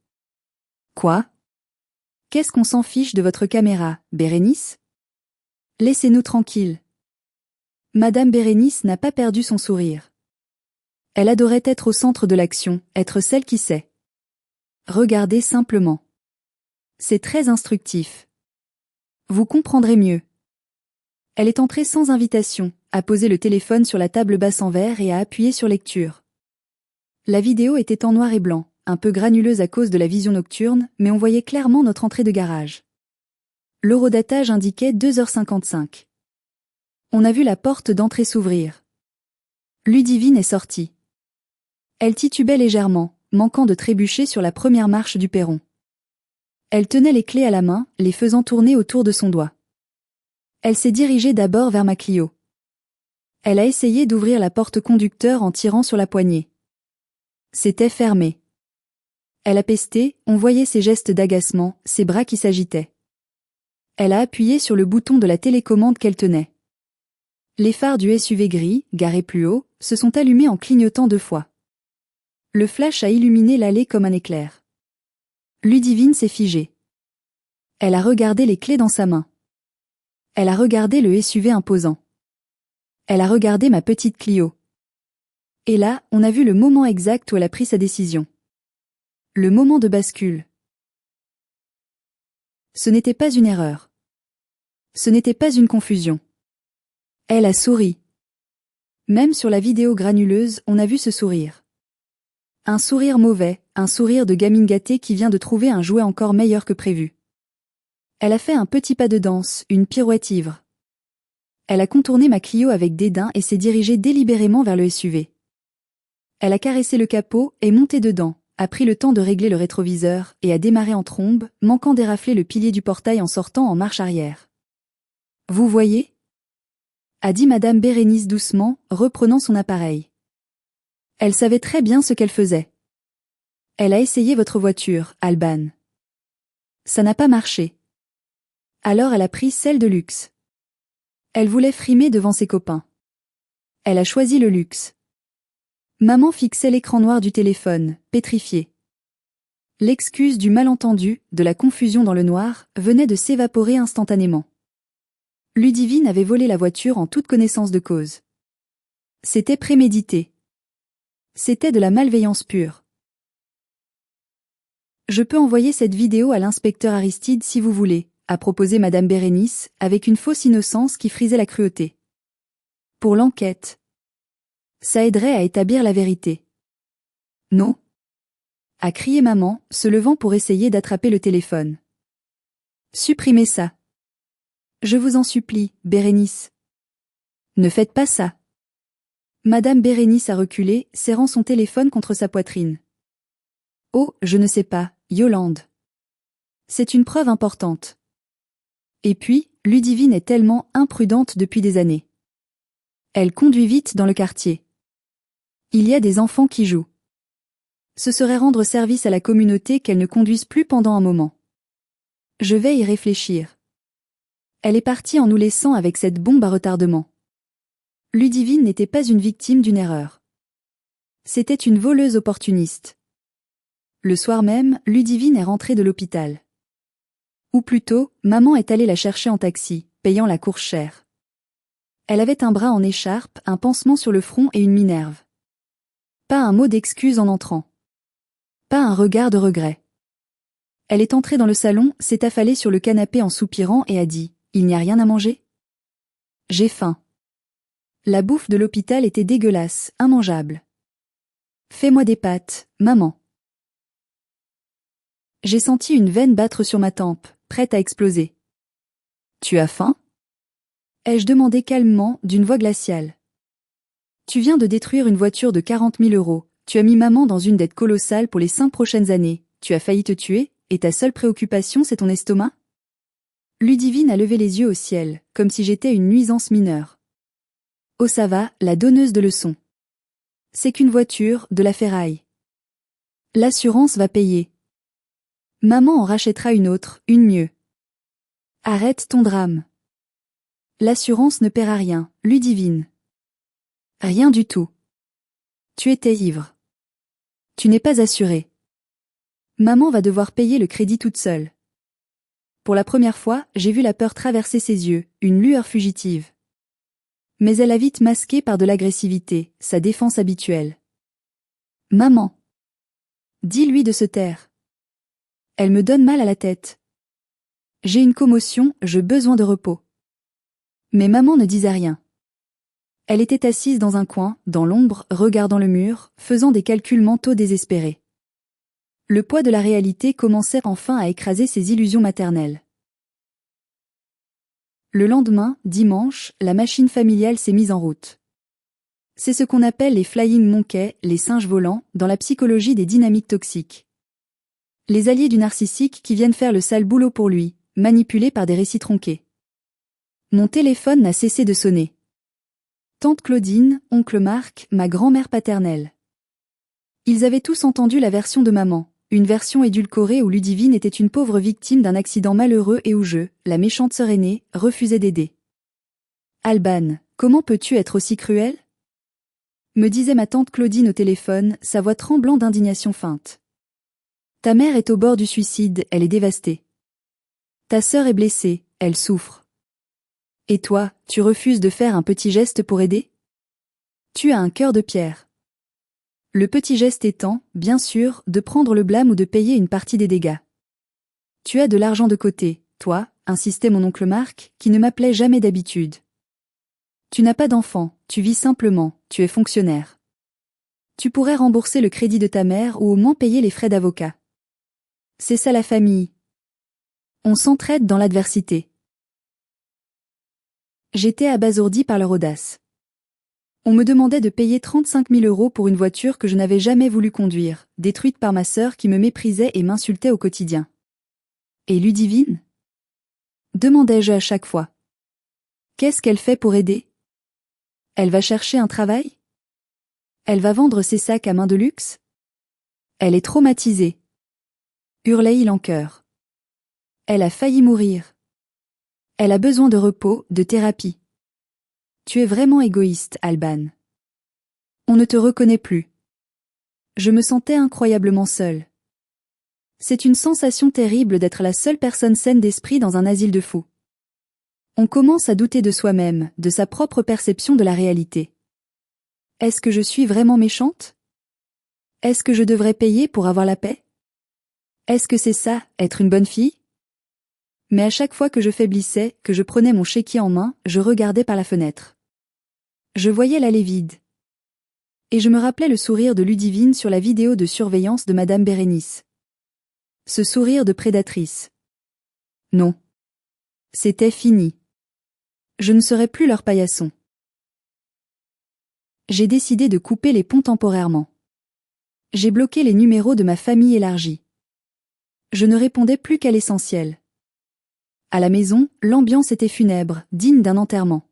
Quoi? Qu'est-ce qu'on s'en fiche de votre caméra, Bérénice? Laissez-nous tranquilles. Madame Bérénice n'a pas perdu son sourire. Elle adorait être au centre de l'action, être celle qui sait. Regardez simplement. C'est très instructif. Vous comprendrez mieux. Elle est entrée sans invitation, a posé le téléphone sur la table basse en verre et a appuyé sur lecture. La vidéo était en noir et blanc, un peu granuleuse à cause de la vision nocturne, mais on voyait clairement notre entrée de garage. L'horodatage indiquait 2h55. On a vu la porte d'entrée s'ouvrir. Ludivine est sortie. Elle titubait légèrement, manquant de trébucher sur la première marche du perron. Elle tenait les clés à la main, les faisant tourner autour de son doigt. Elle s'est dirigée d'abord vers ma Clio. Elle a essayé d'ouvrir la porte conducteur en tirant sur la poignée. C'était fermé. Elle a pesté, on voyait ses gestes d'agacement, ses bras qui s'agitaient. Elle a appuyé sur le bouton de la télécommande qu'elle tenait. Les phares du SUV gris, garé plus haut, se sont allumés en clignotant 2 fois. Le flash a illuminé l'allée comme un éclair. Ludivine s'est figée. Elle a regardé les clés dans sa main. Elle a regardé le SUV imposant. Elle a regardé ma petite Clio. Et là, on a vu le moment exact où elle a pris sa décision. Le moment de bascule. Ce n'était pas une erreur. Ce n'était pas une confusion. Elle a souri. Même sur la vidéo granuleuse, on a vu ce sourire. Un sourire mauvais, un sourire de gamine gâtée qui vient de trouver un jouet encore meilleur que prévu. Elle a fait un petit pas de danse, une pirouette ivre. Elle a contourné ma Clio avec dédain et s'est dirigée délibérément vers le SUV. Elle a caressé le capot, est montée dedans, a pris le temps de régler le rétroviseur et a démarré en trombe, manquant d'érafler le pilier du portail en sortant en marche arrière. « Vous voyez ?» a dit Madame Bérénice doucement, reprenant son appareil. Elle savait très bien ce qu'elle faisait. Elle a essayé votre voiture, Alban. Ça n'a pas marché. Alors elle a pris celle de luxe. Elle voulait frimer devant ses copains. Elle a choisi le luxe. Maman fixait l'écran noir du téléphone, pétrifiée. L'excuse du malentendu, de la confusion dans le noir, venait de s'évaporer instantanément. Ludivine avait volé la voiture en toute connaissance de cause. C'était prémédité. C'était de la malveillance pure. Je peux envoyer cette vidéo à l'inspecteur Aristide si vous voulez, a proposé Madame Bérénice, avec une fausse innocence qui frisait la cruauté. Pour l'enquête. Ça aiderait à établir la vérité. Non, a crié maman, se levant pour essayer d'attraper le téléphone. Supprimez ça. Je vous en supplie, Bérénice. Ne faites pas ça. Madame Bérénice a reculé, serrant son téléphone contre sa poitrine. Oh, je ne sais pas, Yolande. C'est une preuve importante. Et puis, Ludivine est tellement imprudente depuis des années. Elle conduit vite dans le quartier. Il y a des enfants qui jouent. Ce serait rendre service à la communauté qu'elle ne conduise plus pendant un moment. Je vais y réfléchir. Elle est partie en nous laissant avec cette bombe à retardement. Ludivine n'était pas une victime d'une erreur. C'était une voleuse opportuniste. Le soir même, Ludivine est rentrée de l'hôpital. Ou plutôt, maman est allée la chercher en taxi, payant la course chère. Elle avait un bras en écharpe, un pansement sur le front et une minerve. Pas un mot d'excuse en entrant. Pas un regard de regret. Elle est entrée dans le salon, s'est affalée sur le canapé en soupirant et a dit « Il n'y a rien à manger ?» J'ai faim. La bouffe de l'hôpital était dégueulasse, immangeable. Fais-moi des pâtes, maman. J'ai senti une veine battre sur ma tempe, prête à exploser. Tu as faim ? Ai-je demandé calmement, d'une voix glaciale. Tu viens de détruire une voiture de 40 000 €. Tu as mis maman dans une dette colossale pour les 5 prochaines années, tu as failli te tuer, et ta seule préoccupation c'est ton estomac ? Ludivine a levé les yeux au ciel, comme si j'étais une nuisance mineure. Oh ça va, la donneuse de leçons. C'est qu'une voiture, de la ferraille. L'assurance va payer. Maman en rachètera une autre, une mieux. Arrête ton drame. L'assurance ne paiera rien, Ludivine. Rien du tout. Tu étais ivre. Tu n'es pas assurée. Maman va devoir payer le crédit toute seule. Pour la première fois, j'ai vu la peur traverser ses yeux, une lueur fugitive. Mais elle a vite masqué par de l'agressivité, sa défense habituelle. Maman. Dis-lui de se taire. Elle me donne mal à la tête. J'ai une commotion, j'ai besoin de repos. Mais maman ne disait rien. Elle était assise dans un coin, dans l'ombre, regardant le mur, faisant des calculs mentaux désespérés. Le poids de la réalité commençait enfin à écraser ses illusions maternelles. Le lendemain, dimanche, la machine familiale s'est mise en route. C'est ce qu'on appelle les flying monkeys, les singes volants, dans la psychologie des dynamiques toxiques. Les alliés du narcissique qui viennent faire le sale boulot pour lui, manipulés par des récits tronqués. Mon téléphone n'a cessé de sonner. Tante Claudine, oncle Marc, ma grand-mère paternelle. Ils avaient tous entendu la version de maman, une version édulcorée où Ludivine était une pauvre victime d'un accident malheureux et où je, la méchante sœur aînée, refusais d'aider. Alban, comment peux-tu être aussi cruelle ? Me disait ma tante Claudine au téléphone, sa voix tremblant d'indignation feinte. Ta mère est au bord du suicide, elle est dévastée. Ta sœur est blessée, elle souffre. Et toi, tu refuses de faire un petit geste pour aider ? Tu as un cœur de pierre. Le petit geste étant, bien sûr, de prendre le blâme ou de payer une partie des dégâts. Tu as de l'argent de côté, toi, insistait mon oncle Marc, qui ne m'appelait jamais d'habitude. Tu n'as pas d'enfant, tu vis simplement, tu es fonctionnaire. Tu pourrais rembourser le crédit de ta mère ou au moins payer les frais d'avocat. C'est ça la famille. On s'entraide dans l'adversité. J'étais abasourdi par leur audace. On me demandait de payer 35 000 € pour une voiture que je n'avais jamais voulu conduire, détruite par ma sœur qui me méprisait et m'insultait au quotidien. Et Ludivine ? Demandais-je à chaque fois. Qu'est-ce qu'elle fait pour aider ? Elle va chercher un travail ? Elle va vendre ses sacs à main de luxe ? Elle est traumatisée. Hurlait-il en chœur. Elle a failli mourir. Elle a besoin de repos, de thérapie. Tu es vraiment égoïste, Alban. On ne te reconnaît plus. Je me sentais incroyablement seule. C'est une sensation terrible d'être la seule personne saine d'esprit dans un asile de fous. On commence à douter de soi-même, de sa propre perception de la réalité. Est-ce que je suis vraiment méchante? Est-ce que je devrais payer pour avoir la paix? Est-ce que c'est ça, être une bonne fille? Mais à chaque fois que je faiblissais, que je prenais mon chéquier en main, je regardais par la fenêtre. Je voyais l'allée vide. Et je me rappelais le sourire de Ludivine sur la vidéo de surveillance de Madame Bérénice. Ce sourire de prédatrice. Non. C'était fini. Je ne serais plus leur paillasson. J'ai décidé de couper les ponts temporairement. J'ai bloqué les numéros de ma famille élargie. Je ne répondais plus qu'à l'essentiel. À la maison, l'ambiance était funèbre, digne d'un enterrement.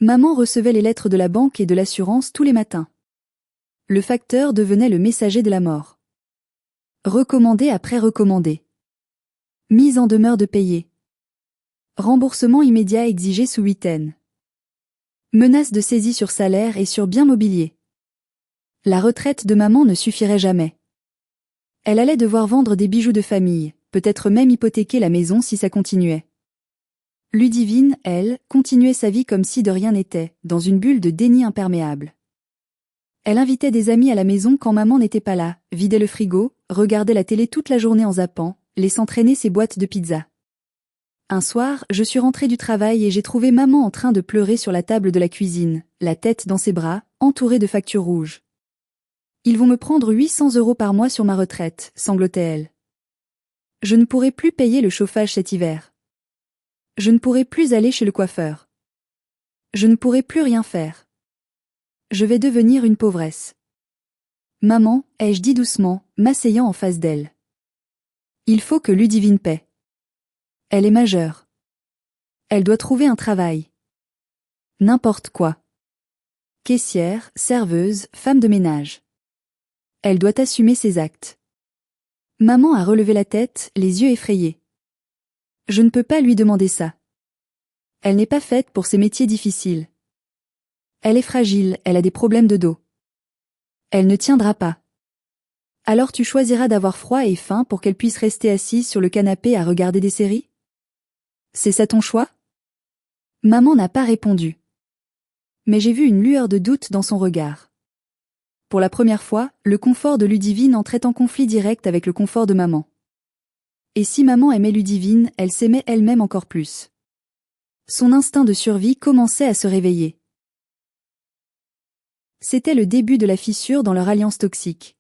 Maman recevait les lettres de la banque et de l'assurance tous les matins. Le facteur devenait le messager de la mort. Recommandé après recommandé. Mise en demeure de payer. Remboursement immédiat exigé sous huitaine. Menace de saisie sur salaire et sur biens mobiliers. La retraite de maman ne suffirait jamais. Elle allait devoir vendre des bijoux de famille, peut-être même hypothéquer la maison si ça continuait. Ludivine, elle, continuait sa vie comme si de rien n'était, dans une bulle de déni imperméable. Elle invitait des amis à la maison quand maman n'était pas là, vidait le frigo, regardait la télé toute la journée en zappant, laissant traîner ses boîtes de pizza. Un soir, je suis rentrée du travail et j'ai trouvé maman en train de pleurer sur la table de la cuisine, la tête dans ses bras, entourée de factures rouges. Ils vont me prendre 800 € par mois sur ma retraite, sanglotait-elle. Je ne pourrai plus payer le chauffage cet hiver. Je ne pourrai plus aller chez le coiffeur. Je ne pourrai plus rien faire. Je vais devenir une pauvresse. Maman, ai-je dit doucement, m'asseyant en face d'elle. Il faut que Ludivine paie. Elle est majeure. Elle doit trouver un travail. N'importe quoi. Caissière, serveuse, femme de ménage. Elle doit assumer ses actes. Maman a relevé la tête, les yeux effrayés. Je ne peux pas lui demander ça. Elle n'est pas faite pour ces métiers difficiles. Elle est fragile, elle a des problèmes de dos. Elle ne tiendra pas. Alors tu choisiras d'avoir froid et faim pour qu'elle puisse rester assise sur le canapé à regarder des séries? C'est ça ton choix? Maman n'a pas répondu. Mais j'ai vu une lueur de doute dans son regard. Pour la première fois, le confort de Ludivine entrait en conflit direct avec le confort de maman. Et si maman aimait Ludivine, elle s'aimait elle-même encore plus. Son instinct de survie commençait à se réveiller. C'était le début de la fissure dans leur alliance toxique.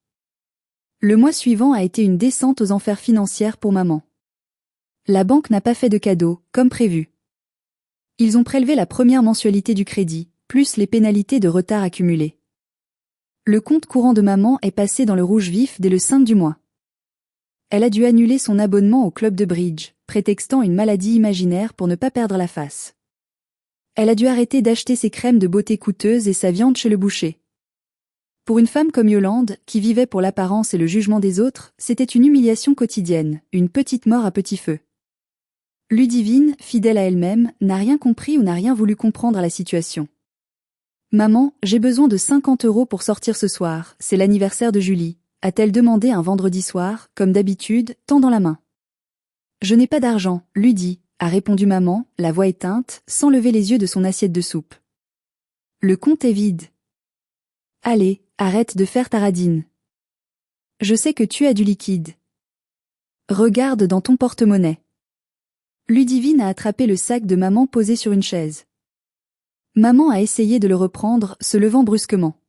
Le mois suivant a été une descente aux enfers financières pour maman. La banque n'a pas fait de cadeau, comme prévu. Ils ont prélevé la première mensualité du crédit, plus les pénalités de retard accumulées. Le compte courant de maman est passé dans le rouge vif dès le 5 du mois. Elle a dû annuler son abonnement au club de bridge, prétextant une maladie imaginaire pour ne pas perdre la face. Elle a dû arrêter d'acheter ses crèmes de beauté coûteuses et sa viande chez le boucher. Pour une femme comme Yolande, qui vivait pour l'apparence et le jugement des autres, c'était une humiliation quotidienne, une petite mort à petit feu. Ludivine, fidèle à elle-même, n'a rien compris ou n'a rien voulu comprendre à la situation. Maman, j'ai besoin de 50 € pour sortir ce soir, c'est l'anniversaire de Julie, a-t-elle demandé un vendredi soir, comme d'habitude, tendant la main. Je n'ai pas d'argent, Ludie, a répondu maman, la voix éteinte, sans lever les yeux de son assiette de soupe. Le compte est vide. Allez, arrête de faire ta radine. Je sais que tu as du liquide. Regarde dans ton porte-monnaie. Ludivine a attrapé le sac de maman posé sur une chaise. Maman a essayé de le reprendre, se levant brusquement.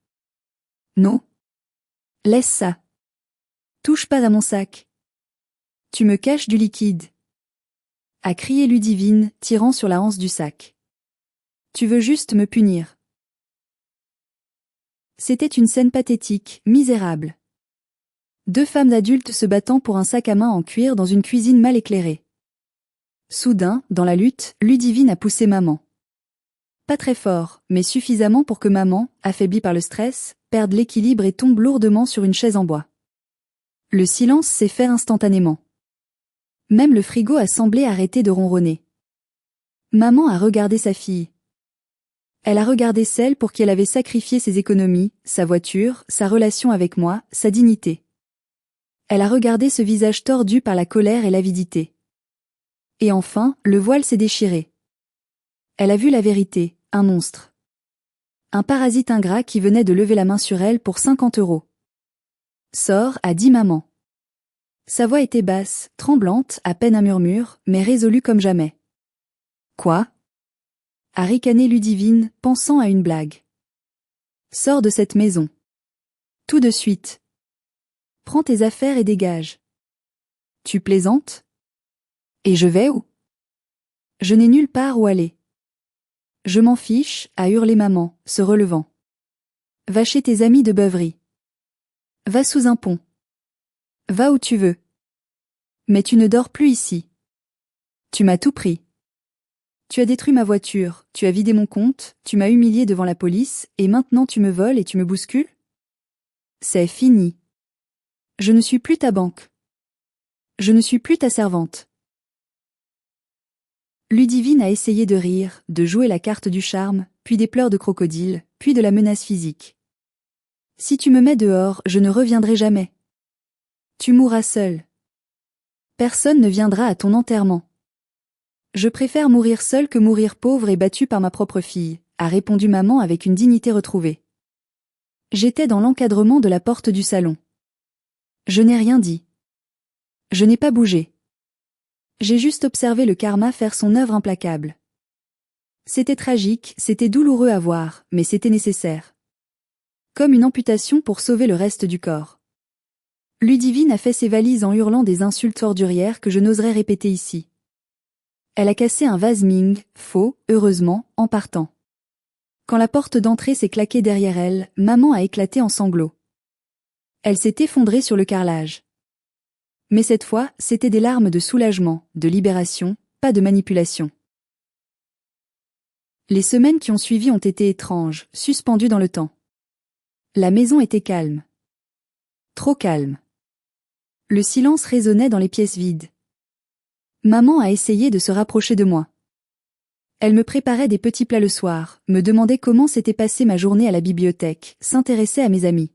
Non. Laisse ça. Touche pas à mon sac. Tu me caches du liquide. A crié Ludivine, tirant sur la anse du sac. Tu veux juste me punir. C'était une scène pathétique, misérable. Deux femmes adultes se battant pour un sac à main en cuir dans une cuisine mal éclairée. Soudain, dans la lutte, Ludivine a poussé maman. Pas très fort, mais suffisamment pour que maman, affaiblie par le stress, perde l'équilibre et tombe lourdement sur une chaise en bois. Le silence s'est fait instantanément. Même le frigo a semblé arrêter de ronronner. Maman a regardé sa fille. Elle a regardé celle pour qui elle avait sacrifié ses économies, sa voiture, sa relation avec moi, sa dignité. Elle a regardé ce visage tordu par la colère et l'avidité. Et enfin, le voile s'est déchiré. Elle a vu la vérité, un monstre. Un parasite ingrat qui venait de lever la main sur elle pour 50 €. Sors, a dit maman. Sa voix était basse, tremblante, à peine un murmure, mais résolue comme jamais. Quoi? A ricané Ludivine, pensant à une blague. Sors de cette maison. Tout de suite. Prends tes affaires et dégage. Tu plaisantes? Et je vais où? Je n'ai nulle part où aller. Je m'en fiche, a hurlé maman, se relevant. Va chez tes amis de beuverie. Va sous un pont. Va où tu veux. Mais tu ne dors plus ici. Tu m'as tout pris. Tu as détruit ma voiture, tu as vidé mon compte, tu m'as humilié devant la police, et maintenant tu me voles et tu me bouscules? C'est fini. Je ne suis plus ta banque. Je ne suis plus ta servante. Ludivine a essayé de rire, de jouer la carte du charme, puis des pleurs de crocodile, puis de la menace physique. Si tu me mets dehors, je ne reviendrai jamais. Tu mourras seul. Personne ne viendra à ton enterrement. Je préfère mourir seule que mourir pauvre et battue par ma propre fille, a répondu maman avec une dignité retrouvée. J'étais dans l'encadrement de la porte du salon. Je n'ai rien dit. Je n'ai pas bougé. J'ai juste observé le karma faire son œuvre implacable. C'était tragique, c'était douloureux à voir, mais c'était nécessaire. Comme une amputation pour sauver le reste du corps. Ludivine a fait ses valises en hurlant des insultes ordurières que je n'oserais répéter ici. Elle a cassé un vase Ming, faux, heureusement, en partant. Quand la porte d'entrée s'est claquée derrière elle, maman a éclaté en sanglots. Elle s'est effondrée sur le carrelage. Mais cette fois, c'était des larmes de soulagement, de libération, pas de manipulation. Les semaines qui ont suivi ont été étranges, suspendues dans le temps. La maison était calme. Trop calme. Le silence résonnait dans les pièces vides. Maman a essayé de se rapprocher de moi. Elle me préparait des petits plats le soir, me demandait comment s'était passée ma journée à la bibliothèque, s'intéressait à mes amis.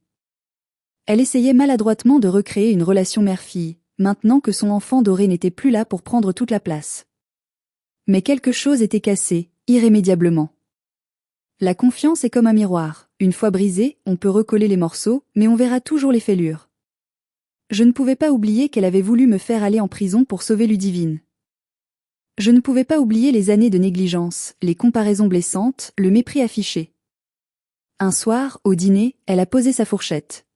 Elle essayait maladroitement de recréer une relation mère-fille, maintenant que son enfant doré n'était plus là pour prendre toute la place. Mais quelque chose était cassé, irrémédiablement. La confiance est comme un miroir, une fois brisé, on peut recoller les morceaux, mais on verra toujours les fêlures. Je ne pouvais pas oublier qu'elle avait voulu me faire aller en prison pour sauver Ludivine. Je ne pouvais pas oublier les années de négligence, les comparaisons blessantes, le mépris affiché. Un soir, au dîner, elle a posé sa fourchette.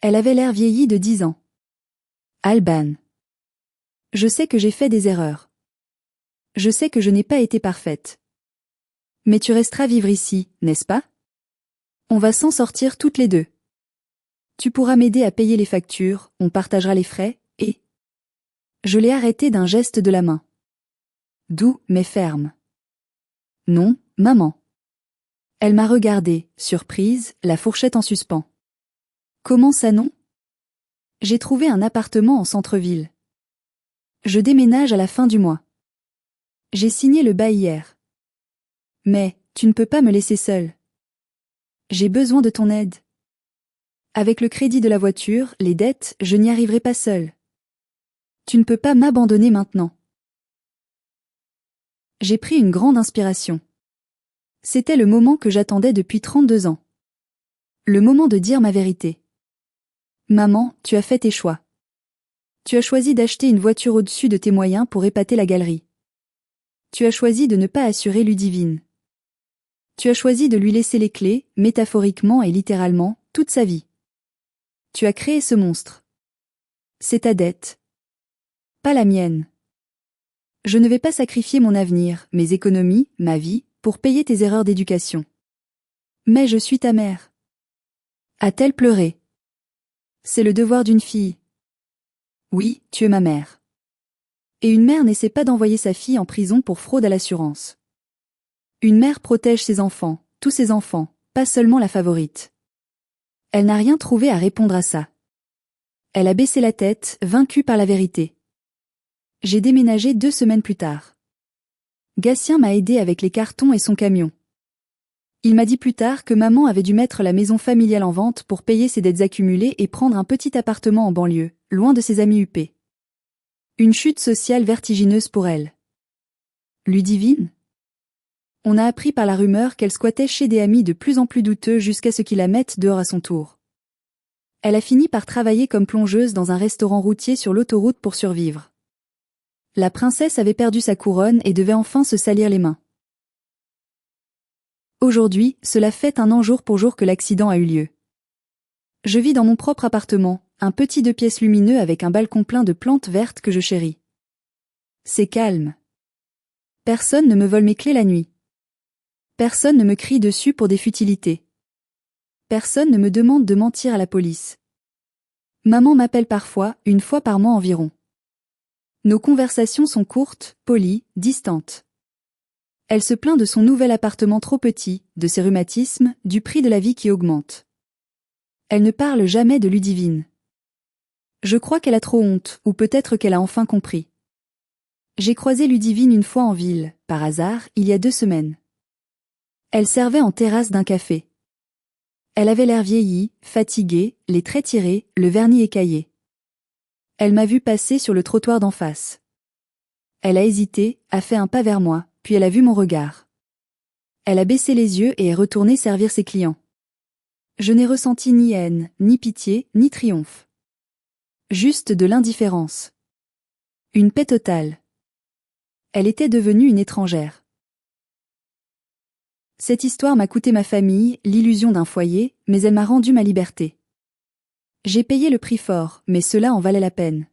Elle avait l'air vieillie de 10 ans. Alban. Je sais que j'ai fait des erreurs. Je sais que je n'ai pas été parfaite. Mais tu resteras vivre ici, n'est-ce pas? On va s'en sortir toutes les deux. Tu pourras m'aider à payer les factures, on partagera les frais, et... Je l'ai arrêté d'un geste de la main. Doux, mais ferme. Non, maman. Elle m'a regardée, surprise, la fourchette en suspens. Comment ça non? J'ai trouvé un appartement en centre-ville. Je déménage à la fin du mois. J'ai signé le bail hier. Mais, tu ne peux pas me laisser seule. J'ai besoin de ton aide. Avec le crédit de la voiture, les dettes, je n'y arriverai pas seule. Tu ne peux pas m'abandonner maintenant. J'ai pris une grande inspiration. C'était le moment que j'attendais depuis 32 ans. Le moment de dire ma vérité. Maman, tu as fait tes choix. Tu as choisi d'acheter une voiture au-dessus de tes moyens pour épater la galerie. Tu as choisi de ne pas assurer Ludivine. Tu as choisi de lui laisser les clés, métaphoriquement et littéralement, toute sa vie. Tu as créé ce monstre. C'est ta dette. Pas la mienne. Je ne vais pas sacrifier mon avenir, mes économies, ma vie, pour payer tes erreurs d'éducation. Mais je suis ta mère. A-t-elle pleuré? C'est le devoir d'une fille. Oui, tu es ma mère. Et une mère n'essaie pas d'envoyer sa fille en prison pour fraude à l'assurance. Une mère protège ses enfants, tous ses enfants, pas seulement la favorite. Elle n'a rien trouvé à répondre à ça. Elle a baissé la tête, vaincue par la vérité. J'ai déménagé 2 semaines plus tard. Gatien m'a aidé avec les cartons et son camion. Il m'a dit plus tard que maman avait dû mettre la maison familiale en vente pour payer ses dettes accumulées et prendre un petit appartement en banlieue, loin de ses amis huppés. Une chute sociale vertigineuse pour elle. Ludivine? On a appris par la rumeur qu'elle squattait chez des amis de plus en plus douteux jusqu'à ce qu'ils la mettent dehors à son tour. Elle a fini par travailler comme plongeuse dans un restaurant routier sur l'autoroute pour survivre. La princesse avait perdu sa couronne et devait enfin se salir les mains. Aujourd'hui, cela fait 1 an jour pour jour que l'accident a eu lieu. Je vis dans mon propre appartement, un petit 2 pièces lumineux avec un balcon plein de plantes vertes que je chéris. C'est calme. Personne ne me vole mes clés la nuit. Personne ne me crie dessus pour des futilités. Personne ne me demande de mentir à la police. Maman m'appelle parfois, 1 fois par mois environ. Nos conversations sont courtes, polies, distantes. Elle se plaint de son nouvel appartement trop petit, de ses rhumatismes, du prix de la vie qui augmente. Elle ne parle jamais de Ludivine. Je crois qu'elle a trop honte, ou peut-être qu'elle a enfin compris. J'ai croisé Ludivine 1 fois en ville, par hasard, il y a 2 semaines. Elle servait en terrasse d'un café. Elle avait l'air vieillie, fatiguée, les traits tirés, le vernis écaillé. Elle m'a vu passer sur le trottoir d'en face. Elle a hésité, a fait un pas vers moi, puis elle a vu mon regard. Elle a baissé les yeux et est retournée servir ses clients. Je n'ai ressenti ni haine, ni pitié, ni triomphe. Juste de l'indifférence. Une paix totale. Elle était devenue une étrangère. Cette histoire m'a coûté ma famille, l'illusion d'un foyer, mais elle m'a rendu ma liberté. J'ai payé le prix fort, mais cela en valait la peine.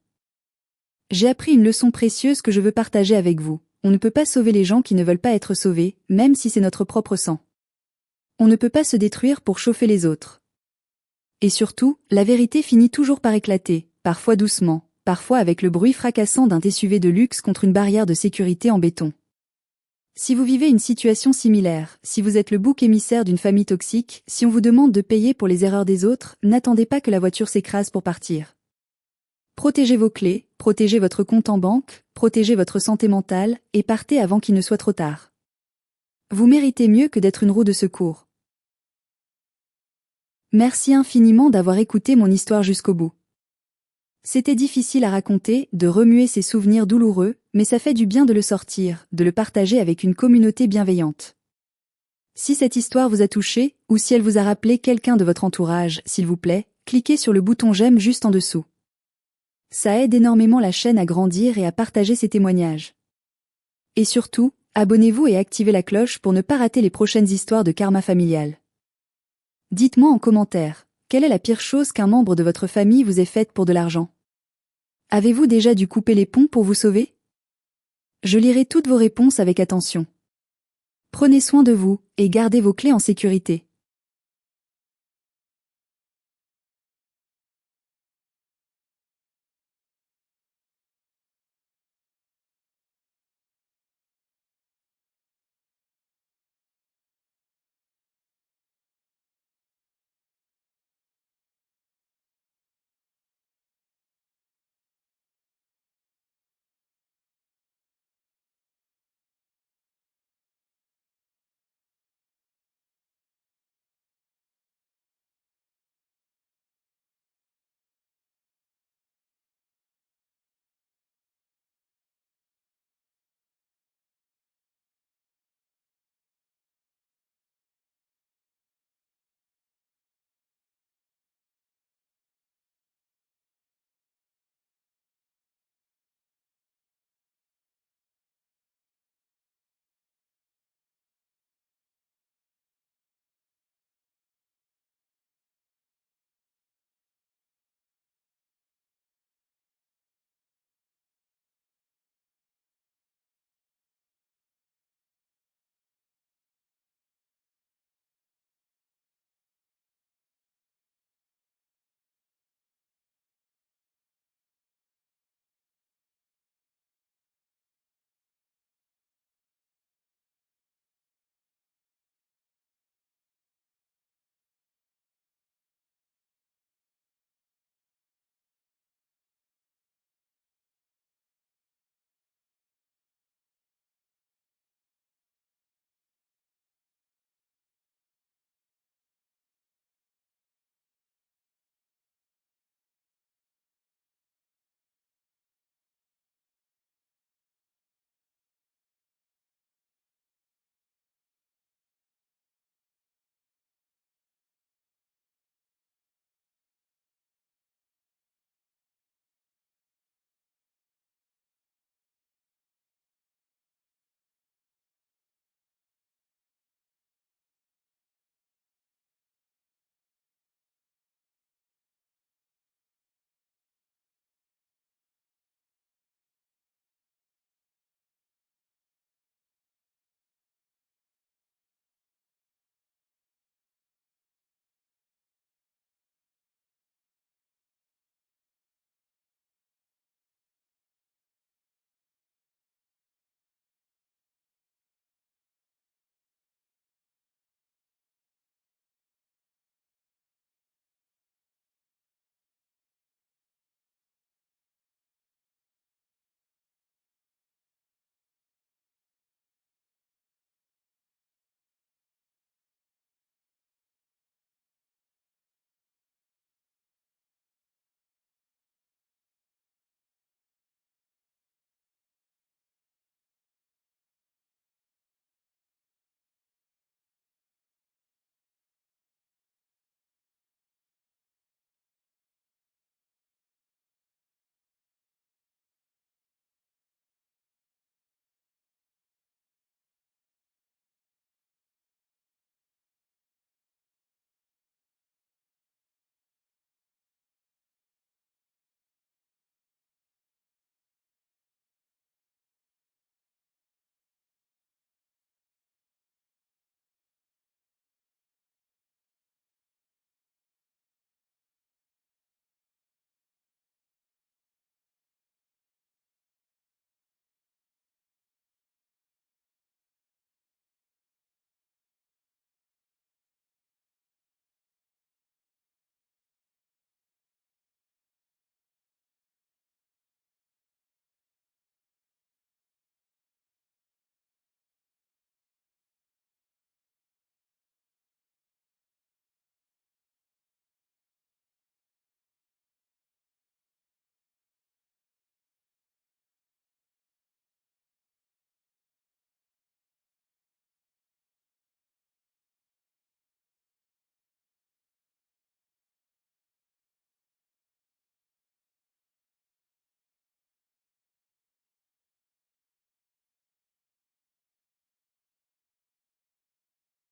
J'ai appris une leçon précieuse que je veux partager avec vous. On ne peut pas sauver les gens qui ne veulent pas être sauvés, même si c'est notre propre sang. On ne peut pas se détruire pour chauffer les autres. Et surtout, la vérité finit toujours par éclater, parfois doucement, parfois avec le bruit fracassant d'un SUV de luxe contre une barrière de sécurité en béton. Si vous vivez une situation similaire, si vous êtes le bouc émissaire d'une famille toxique, si on vous demande de payer pour les erreurs des autres, n'attendez pas que la voiture s'écrase pour partir. Protégez vos clés, protégez votre compte en banque, protégez votre santé mentale, et partez avant qu'il ne soit trop tard. Vous méritez mieux que d'être une roue de secours. Merci infiniment d'avoir écouté mon histoire jusqu'au bout. C'était difficile à raconter, de remuer ces souvenirs douloureux, mais ça fait du bien de le sortir, de le partager avec une communauté bienveillante. Si cette histoire vous a touché, ou si elle vous a rappelé quelqu'un de votre entourage, s'il vous plaît, cliquez sur le bouton j'aime juste en dessous. Ça aide énormément la chaîne à grandir et à partager ses témoignages. Et surtout, abonnez-vous et activez la cloche pour ne pas rater les prochaines histoires de karma familial. Dites-moi en commentaire, quelle est la pire chose qu'un membre de votre famille vous ait faite pour de l'argent? Avez-vous déjà dû couper les ponts pour vous sauver? Je lirai toutes vos réponses avec attention. Prenez soin de vous, et gardez vos clés en sécurité.